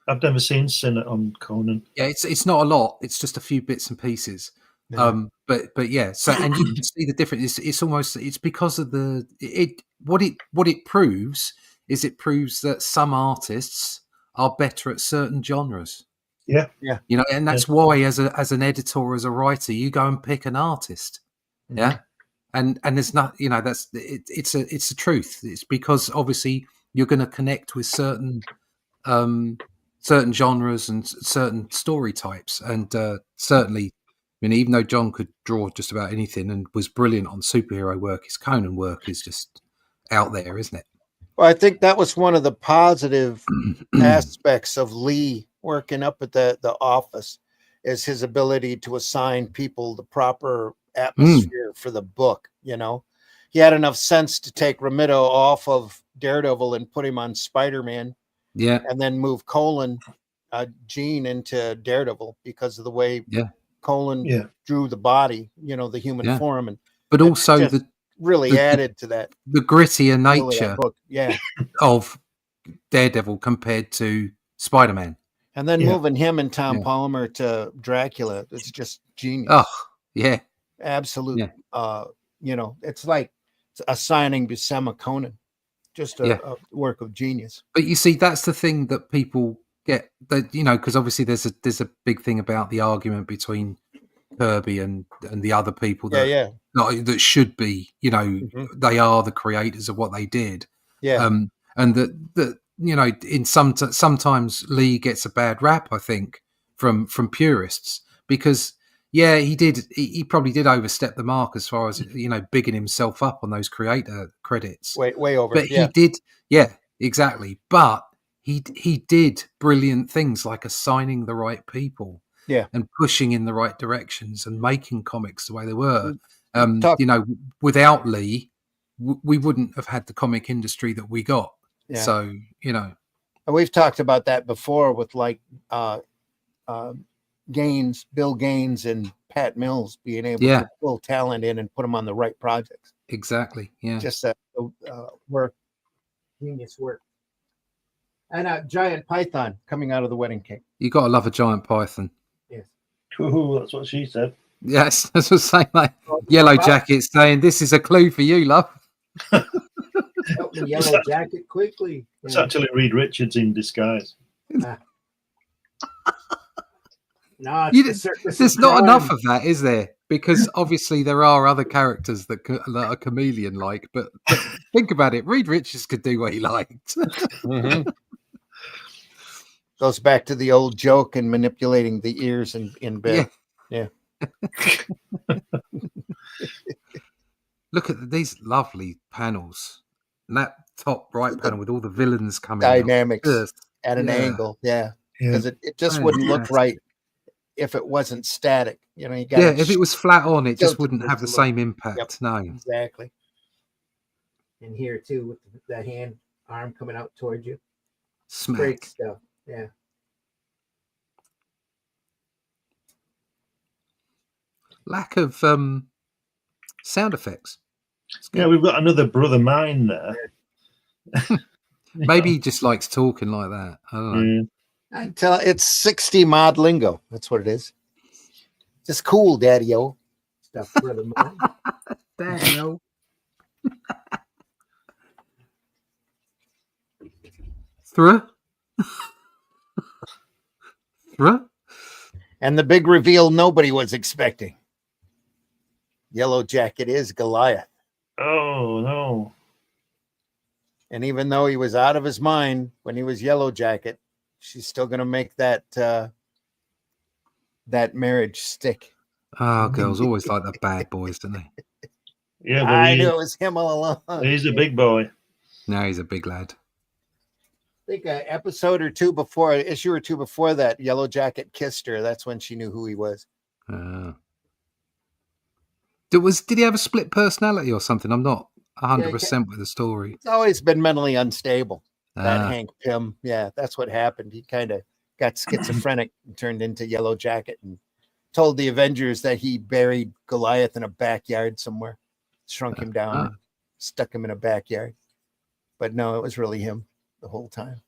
I've never seen Niht on Conan. Yeah, it's not a lot. It's just a few bits and pieces. Yeah. But yeah. So and you can see the difference. It's because of what it proves is it proves that some artists are better at certain genres. Yeah. You know, and that's why as an editor or as a writer, you go and pick an artist. Mm-hmm. Yeah. And there's not, you know, it's the truth. It's because obviously you're going to connect with certain genres and certain story types. And certainly, I mean, even though John could draw just about anything and was brilliant on superhero work, his Conan work is just out there, isn't it? Well, I think that was one of the positive aspects of Lee working up at the office, is his ability to assign people the proper atmosphere for the book. You know, he had enough sense to take Romito off of Daredevil and put him on Spider-Man, and then move Jean into Daredevil because of the way Colin drew the body, you know, the human form, but also really added to that the grittier nature book, of Daredevil compared to Spider-Man, and then moving him and Tom Palmer to Dracula. It's just genius. Oh yeah. Absolute, you know, it's like assigning Buscema Conan, just a work of genius. But you see, that's the thing that people get, that, you know, because obviously there's a big thing about the argument between Kirby and the other people that that should be, you know, they are the creators of what they did, and that you know, in sometimes Lee gets a bad rap, I think, from purists because. Yeah, he did. He probably did overstep the mark as far as, you know, bigging himself up on those creator credits. Way over. But he did. Yeah, exactly. But he did brilliant things like assigning the right people. Yeah. And pushing in the right directions and making comics the way they were. You know, without Lee, we wouldn't have had the comic industry that we got. Yeah. So, you know. And we've talked about that before with like Bill Gaines and Pat Mills being able to pull talent in and put them on the right projects. Exactly. Yeah. Just work, genius work. And a giant python coming out of the wedding cake. You got to love a giant python. Yes. Ooh, that's what she said. Yes, that's what I'm saying. Like Yellow Jacket saying, "This is a clue for you, love." Help me, Yellow Jacket, quickly. It's actually Reed Richards in disguise. No, there's not enough of that, is there? Because obviously there are other characters that are chameleon-like, but think about it. Reed Richards could do what he liked. Goes back to the old joke and manipulating the ears in bed. Yeah. Look at these lovely panels. And that top right panel with all the villains coming dynamics at an angle. Yeah. Because it just wouldn't look right if it wasn't static. You know, you got if it was flat on, it just wouldn't have the same impact. Yep. No. Exactly. And here too, with the arm coming out towards you. Smack. Great stuff. Yeah. Lack of sound effects. It's good. Yeah, we've got another brother mine there. Maybe he just likes talking like that. I don't know. Yeah. Until it's 60 mod lingo. That's what it is. Just cool, daddy-o. Stuff, brother mine. Damn. Thruh? Thruh? And the big reveal nobody was expecting. Yellow Jacket is Goliath. Oh no. And even though he was out of his mind when he was Yellow Jacket, she's still going to make that that marriage stick. Oh, girls always like the bad boys, don't they? Yeah, well, I knew it was him all along. he's a big boy. No, he's a big lad. I think an episode or two before, an issue or two before that, Yellow Jacket kissed her. That's when she knew who he was. Did he have a split personality or something? I'm not 100% with the story. He's always been mentally unstable. That Hank Pym. Yeah, that's what happened. He kind of got schizophrenic and turned into Yellow Jacket and told the Avengers that he buried Goliath in a backyard somewhere, shrunk him down, and stuck him in a backyard. But no, it was really him the whole time.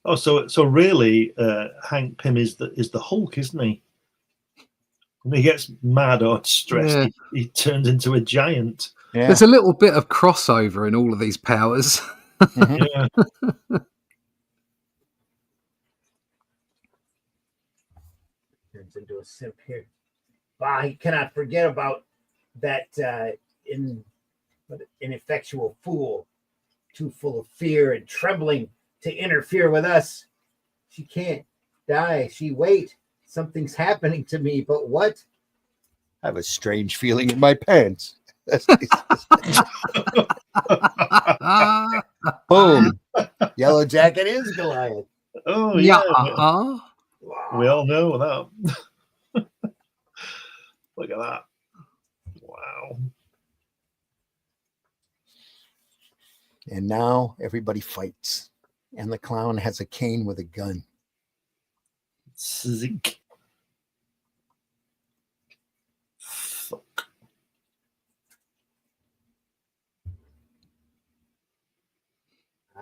Oh, so really, Hank Pym is the Hulk, isn't he? When he gets mad or stressed, he turns into a giant. Yeah. There's a little bit of crossover in all of these powers. Yeah. Turns into a simp here. Wow, he cannot forget about that ineffectual fool, too full of fear and trembling to interfere with us. She can't die. She wait. Something's happening to me, but what? I have a strange feeling in my pants. Boom. Yellow Jacket is Goliath. Oh, yeah. Wow. We all know that. Look at that. Wow. And now everybody fights. And the clown has a cane with a gun. Zink. Fuck.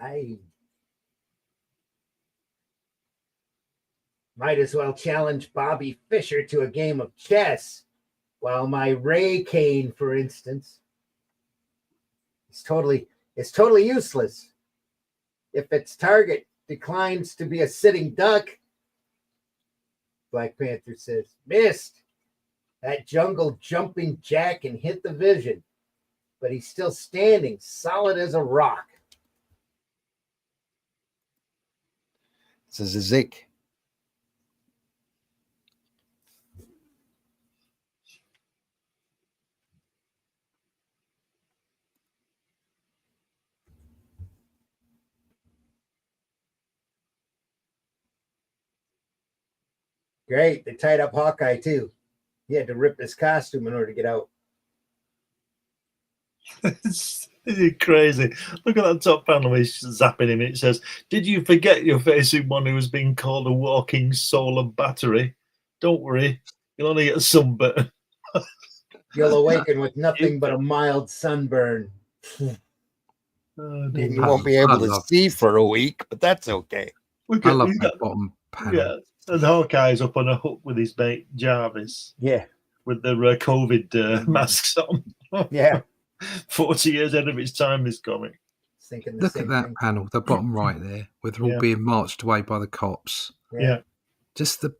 I might as well challenge Bobby Fischer to a game of chess, while my Ray cane, for instance, it's totally useless. If its target declines to be a sitting duck, Black Panther says, missed. That jungle jumping jack and hit the vision, but he's still standing solid as a rock. This is a Zik. Great. They tied up Hawkeye too. He had to rip his costume in order to get out. It's crazy. Look at that top panel. He's zapping him. It says, "Did you forget you're facing one who has been called a walking solar battery? Don't worry, you'll only get sunburn." You'll awaken with nothing but a mild sunburn. And you won't be able to see for a week, but that's okay. Look I at love he's that got- bottom panel. Yeah, and Hawkeye's up on a hook with his mate Jarvis Yeah. with the COVID masks on. Yeah. 40 years ahead of its time, this comic. Thinking the Look same at that thing. panel, the bottom right there, where they're all Yeah. being marched away by the cops. Yeah. Just the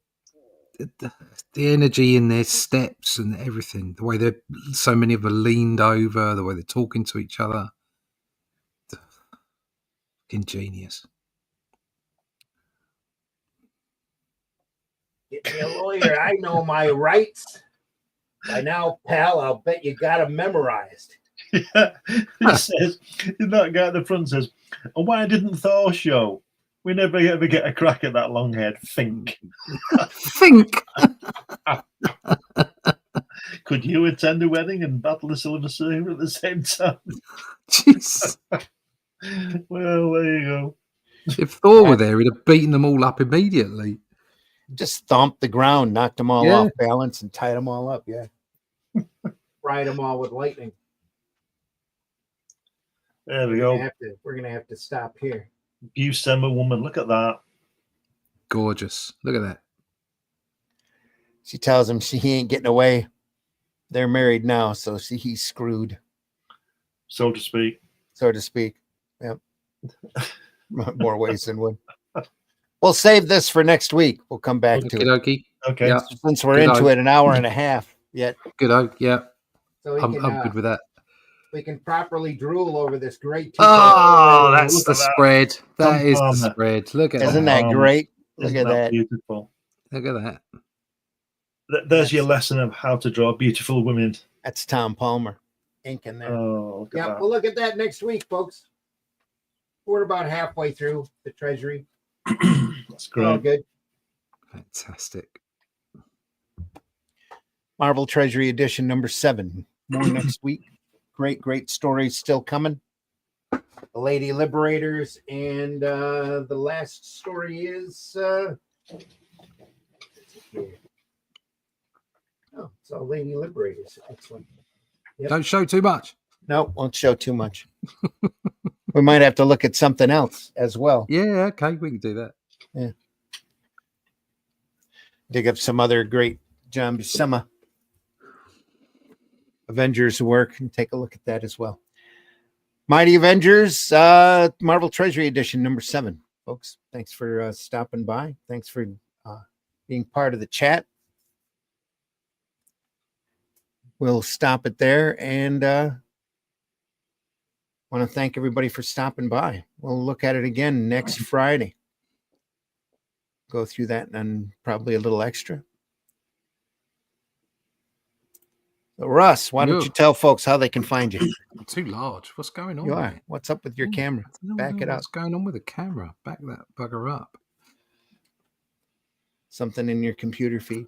energy in their steps and everything, the way they're so many of them are leaned over, the way they're talking to each other. Ingenious. Get me a lawyer. I know my rights. By now, pal, I'll bet you got them memorized. Yeah. It says, that guy at the front says, "And why didn't Thor show? We never ever get a crack at that long haired Fink. Think. Could you attend a wedding and battle a silver saber at the same time?" Jeez. Well, there you go. If Thor were there, he'd have beaten them all up immediately. Just stomped the ground, knocked them all Yeah. off balance, and tied them all up. Yeah. Fried them all with lightning. There we We're go. gonna have to- we're going to have to stop here. Buscema woman. Look at that. Gorgeous. Look at that. She tells him he ain't getting away. They're married now, so he's screwed, So to speak. so to speak. Yep. More ways than one. We'll save this for next week. We'll come back to Okie it. dokie. Okay. Yeah. Since we're Good into eye. it an hour and a half yet. Good. Yeah. So we I'm can, good with that. we can properly drool over this great Oh, that's look the at that. spread. That Tom is the Palmer. spread. Look at Isn't that. that great? Look Isn't at that. beautiful? Look at that. There's your lesson of how to draw beautiful women. That's Tom Palmer. Ink in there. Oh, look at Yeah, that. we'll look at that next week, folks. We're about halfway through the Treasury. That's All great. good. Fantastic. Marvel Treasury edition number 7. More next week. Great stories still coming. The Lady Liberators, and the last story is it's all Lady Liberators. Excellent. Yep. Don't show too much. No, won't show too much. We might have to look at something else as well. Yeah, okay, we can do that. Dig up some other great John Buscema Avengers work and take a look at that as well. Mighty Avengers, Marvel Treasury edition number 7. Folks, thanks for stopping by. Thanks for being part of the chat. We'll stop it there, and want to thank everybody for stopping by. We'll look at it again next Friday. Go through that and probably a little extra. So Russ, why don't Yeah. you tell folks how they can find you? I'm too large. What's going on? You are. mate? What's up with your Oh, camera? I don't Back know it up. what's going on with the camera? Back that bugger up. Something in your computer feed.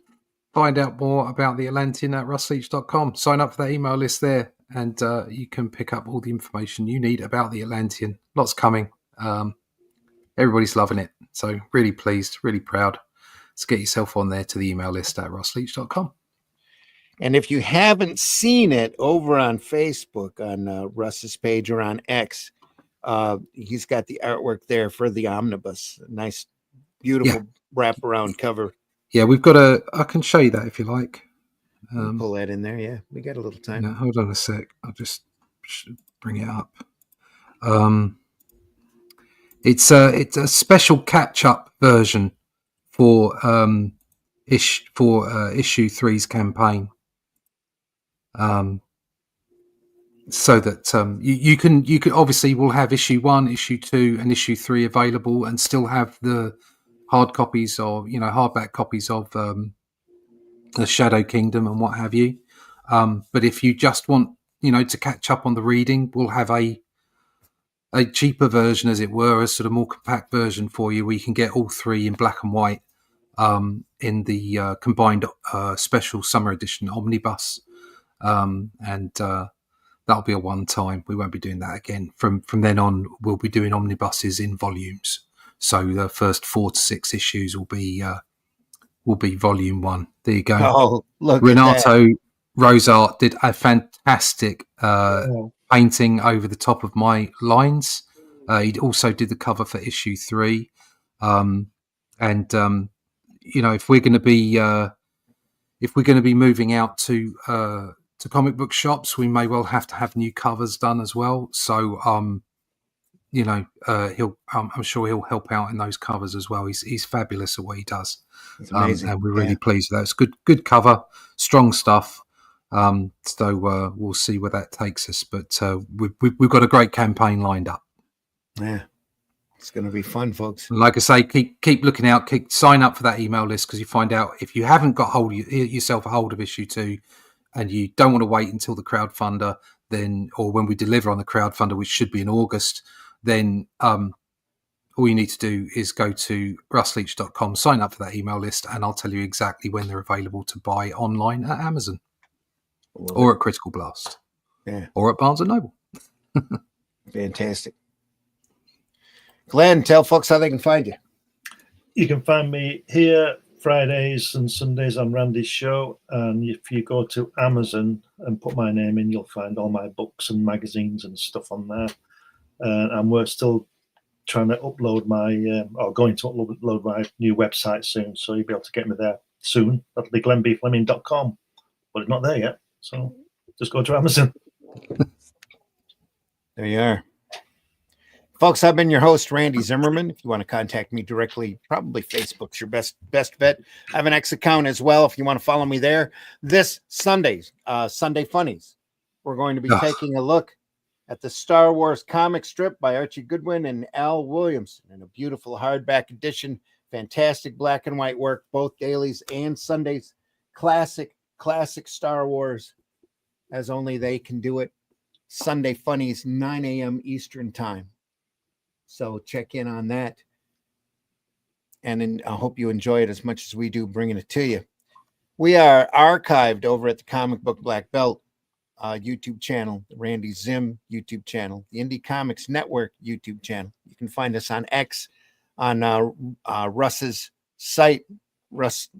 Find out more about the Atlantean at russleach.com. Sign up for that email list there, and you can pick up all the information you need about the Atlantean. Lots coming. Everybody's loving it. So really pleased, really proud. So get yourself on there to the email list at russleach.com. And if you haven't seen it over on Facebook, on Russ's page or on X, he's got the artwork there for the omnibus. Nice, beautiful wraparound cover. Yeah, I can show you that if you like. Pull that in there. Yeah, we got a little time. Now, hold on a sec. I'll just bring it up. It's a special catch-up version for issue 3's campaign. So that you can obviously will have issue 1, issue 2, and issue 3 available, and still have the hard copies or hardback copies of the Shadow Kingdom and what have you. But if you just want to catch up on the reading, we'll have a cheaper version, as it were, a sort of more compact version for you, where you can get all 3 in black and white in the combined special summer edition omnibus. And that'll be a one-time. We won't be doing that again. From then on, we'll be doing omnibuses in volumes. So the first 4 to 6 issues will be volume 1. There you go. Oh, look! Renato Rosart did a fantastic painting over the top of my lines. He also did the cover for issue 3. If we're going to be moving out to comic book shops, we may well have to have new covers done as well. So I'm sure he'll help out in those covers as well. He's fabulous at what he does. It's amazing. And we're really pleased with that. It's good cover, strong stuff. So we'll see where that takes us. But we've got a great campaign lined up. Yeah, it's going to be fun, folks. Like I say, keep looking out. Sign up for that email list, because you find out if you haven't got yourself a hold of issue 2, and you don't want to wait until the crowdfunder, or when we deliver on the crowdfunder, which should be in August, then all you need to do is go to russleach.com, sign up for that email list, and I'll tell you exactly when they're available to buy online at Amazon or at Critical Blast, yeah, or at Barnes & Noble. Fantastic. Glenn, tell folks how they can find you. You can find me here Fridays and Sundays on Randy's show. And if you go to Amazon and put my name in, you'll find all my books and magazines and stuff on there. And we're still trying to upload my, or going to upload my new website soon. So you'll be able to get me there soon. That'll be glenbfleming.com. But it's not there yet. So just go to Amazon. There you are. Folks, I've been your host, Randy Zimmerman. If you want to contact me directly, probably Facebook's your best bet. I have an X account as well if you want to follow me there. This Sunday Funnies, we're going to be taking a look at the Star Wars comic strip by Archie Goodwin and Al Williamson in a beautiful hardback edition. Fantastic black and white work, both dailies and Sundays. Classic Star Wars as only they can do it. Sunday Funnies, 9 a.m. Eastern time. So check in on that. And I hope you enjoy it as much as we do bringing it to you. We are archived over at the Comic Book Black Belt YouTube channel, the Randy Zim YouTube channel, the Indie Comics Network YouTube channel. You can find us on X, on Russ's site, Russ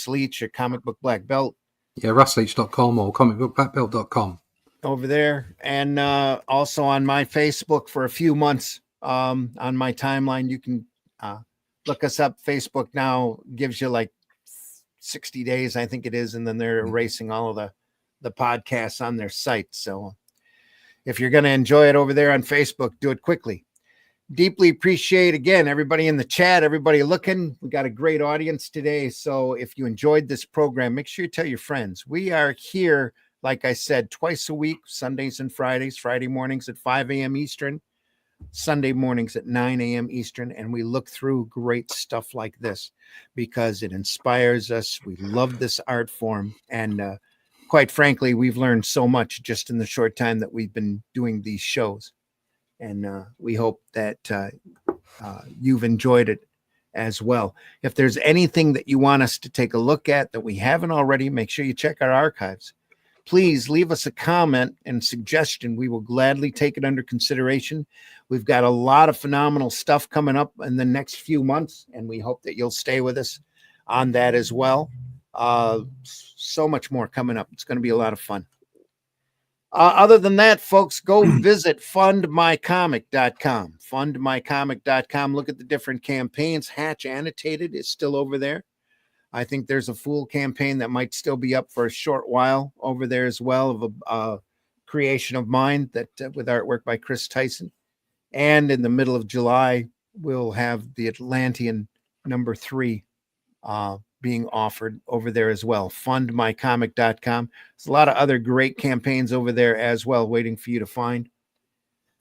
Leach, or Comic Book Black Belt. Yeah, russleach.com or comicbookblackbelt.com. Over there. And also on my Facebook for a few months. On my timeline, you can look us up. Facebook now gives you like 60 days, I think it is, and then they're erasing all of the podcasts on their site. So if you're going to enjoy it over there on Facebook, do it quickly. Deeply appreciate, again, everybody in the chat, everybody looking. We got a great audience today. So if you enjoyed this program, make sure you tell your friends. We are here, like I said, twice a week, Sundays and Fridays, Friday mornings at 5 a.m. Eastern, Sunday mornings at 9 a.m. Eastern, and we look through great stuff like this because it inspires us. We love this art form, and quite frankly, we've learned so much just in the short time that we've been doing these shows, and we hope that you've enjoyed it as well. If there's anything that you want us to take a look at that we haven't already, make sure you check our archives. Please leave us a comment and suggestion. We will gladly take it under consideration. We've got a lot of phenomenal stuff coming up in the next few months, and we hope that you'll stay with us on that as well. So much more coming up. It's going to be a lot of fun. Other than that, folks, go visit fundmycomic.com. Fundmycomic.com. Look at the different campaigns. Hatch Annotated is still over there. I think there's a full campaign that might still be up for a short while over there as well, of a creation of mine that with artwork by Chris Tyson. And in the middle of July, we'll have the Atlantean #3 being offered over there as well. Fundmycomic.com. There's a lot of other great campaigns over there as well, waiting for you to find.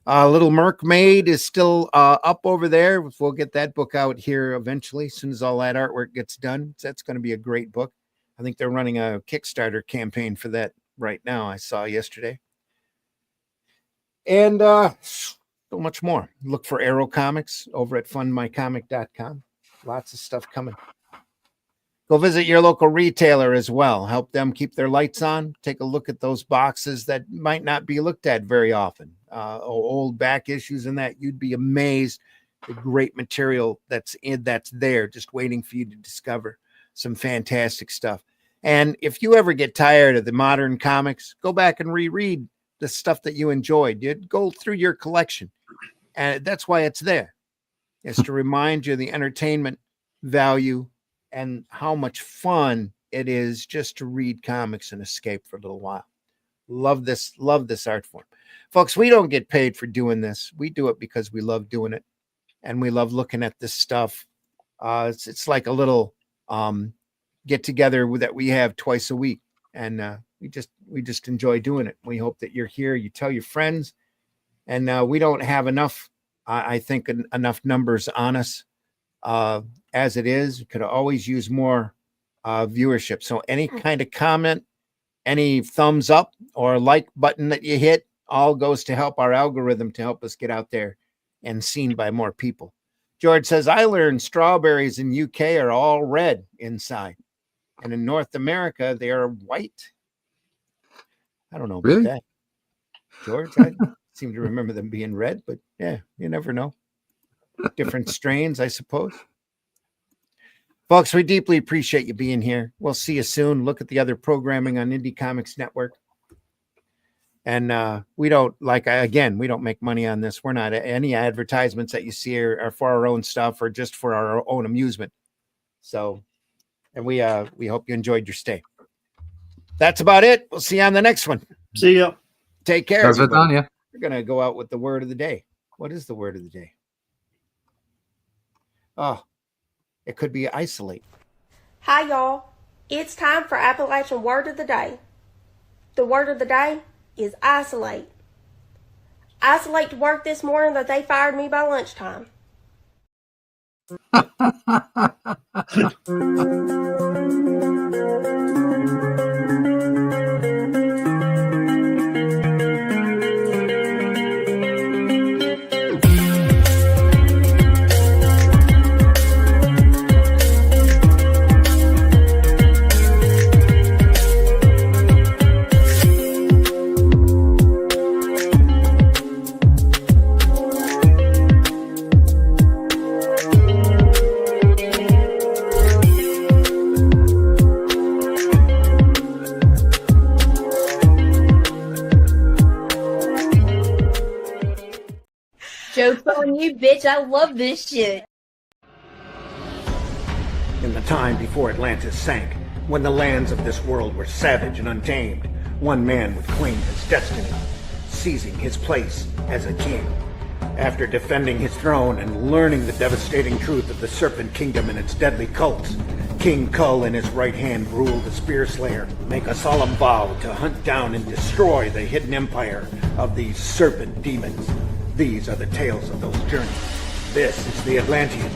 Little Mermaid is still up over there. We'll get that book out here eventually, as soon as all that artwork gets done. That's going to be a great book. I think they're running a Kickstarter campaign for that right now. I saw yesterday. And so much more. Look for Arrow Comics over at fundmycomic.com. Lots of stuff coming. Go visit your local retailer as well. Help them keep their lights on. Take a look at those boxes that might not be looked at very often. Old back issues and that. You'd be amazed the great material that's there, just waiting for you to discover. Some fantastic stuff. And if you ever get tired of the modern comics, go back and reread the stuff that you enjoyed. You'd go through your collection. And that's why it's there. It's to remind you of the entertainment value and how much fun it is just to read comics and escape for a little while. Love this art form. Folks, we don't get paid for doing this. We do it because we love doing it. And we love looking at this stuff. It's like a little get together that we have twice a week. And we just enjoy doing it. We hope that you're here. You tell your friends. And we don't have enough, I think, enough numbers on us. As it is, we could always use more viewership. So any kind of comment, any thumbs up or like button that you hit, all goes to help our algorithm to help us get out there and seen by more people. George says, I learned strawberries in UK are all red inside. And in North America, they are white. I don't know about that. George, I seem to remember them being red, but yeah, you never know. different strains, I suppose. Folks, we deeply appreciate you being here. We'll see you soon. Look at the other programming on Indie Comics Network. And we don't we don't make money on this. We're not any advertisements that you see are for our own stuff or just for our own amusement. So, and we hope you enjoyed your stay. That's about it. We'll see you on the next one. See ya. Take care. That's it done, yeah. We're going to go out with the word of the day. What is the word of the day? Oh, it could be isolate. Hi, y'all. It's time for Appalachian Word of the Day. The word of the day is isolate. I was late to work this morning that they fired me by lunchtime. Joke's on you, bitch. I love this shit. In the time before Atlantis sank, when the lands of this world were savage and untamed, one man would claim his destiny, seizing his place as a king. After defending his throne and learning the devastating truth of the Serpent Kingdom and its deadly cults, King Kull in his right hand ruled the Spear Slayer, make a solemn vow to hunt down and destroy the hidden empire of these serpent demons. These are the tales of those journeys. This is the Atlantean.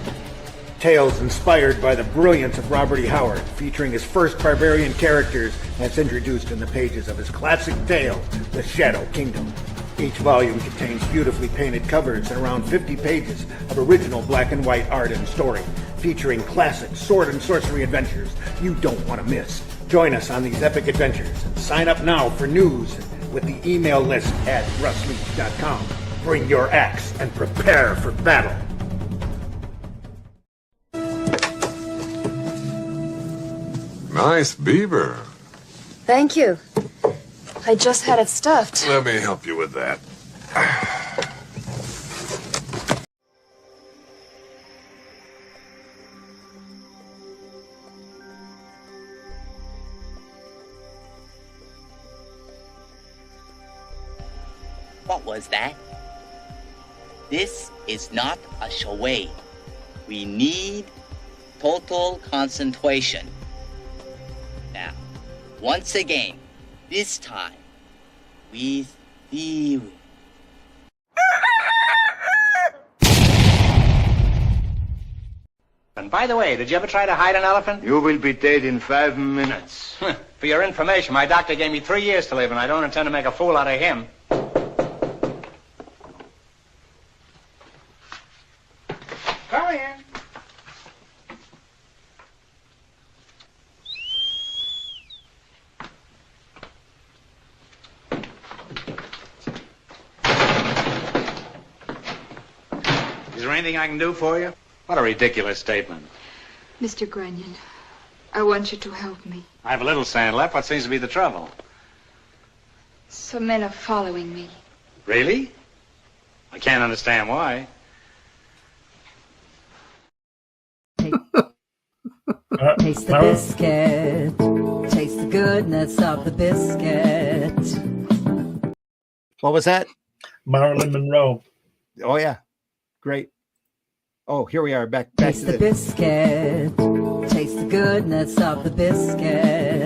Tales inspired by the brilliance of Robert E. Howard, featuring his first barbarian characters as introduced in the pages of his classic tale, The Shadow Kingdom. Each volume contains beautifully painted covers and around 50 pages of original black and white art and story, featuring classic sword and sorcery adventures you don't want to miss. Join us on these epic adventures and sign up now for news with the email list at russleach.com. Bring your axe and prepare for battle. Nice beaver. Thank you. I just had it stuffed. Let me help you with that. What was that? This is not a charade. We need total concentration. Now, once again, this time, with the... And by the way, did you ever try to hide an elephant? You will be dead in 5 minutes. For your information, my doctor gave me 3 years to live, and I don't intend to make a fool out of him. Come in. Is there anything I can do for you? What a ridiculous statement. Mr. Grunion, I want you to help me. I have a little sand left. What seems to be the trouble? Some men are following me. Really? I can't understand why. Taste the biscuit. Taste the goodness of the biscuit. What was that? Marilyn Monroe. Oh, yeah. Great. Oh, here we are. Back Taste to the biscuit. Taste the goodness of the biscuit.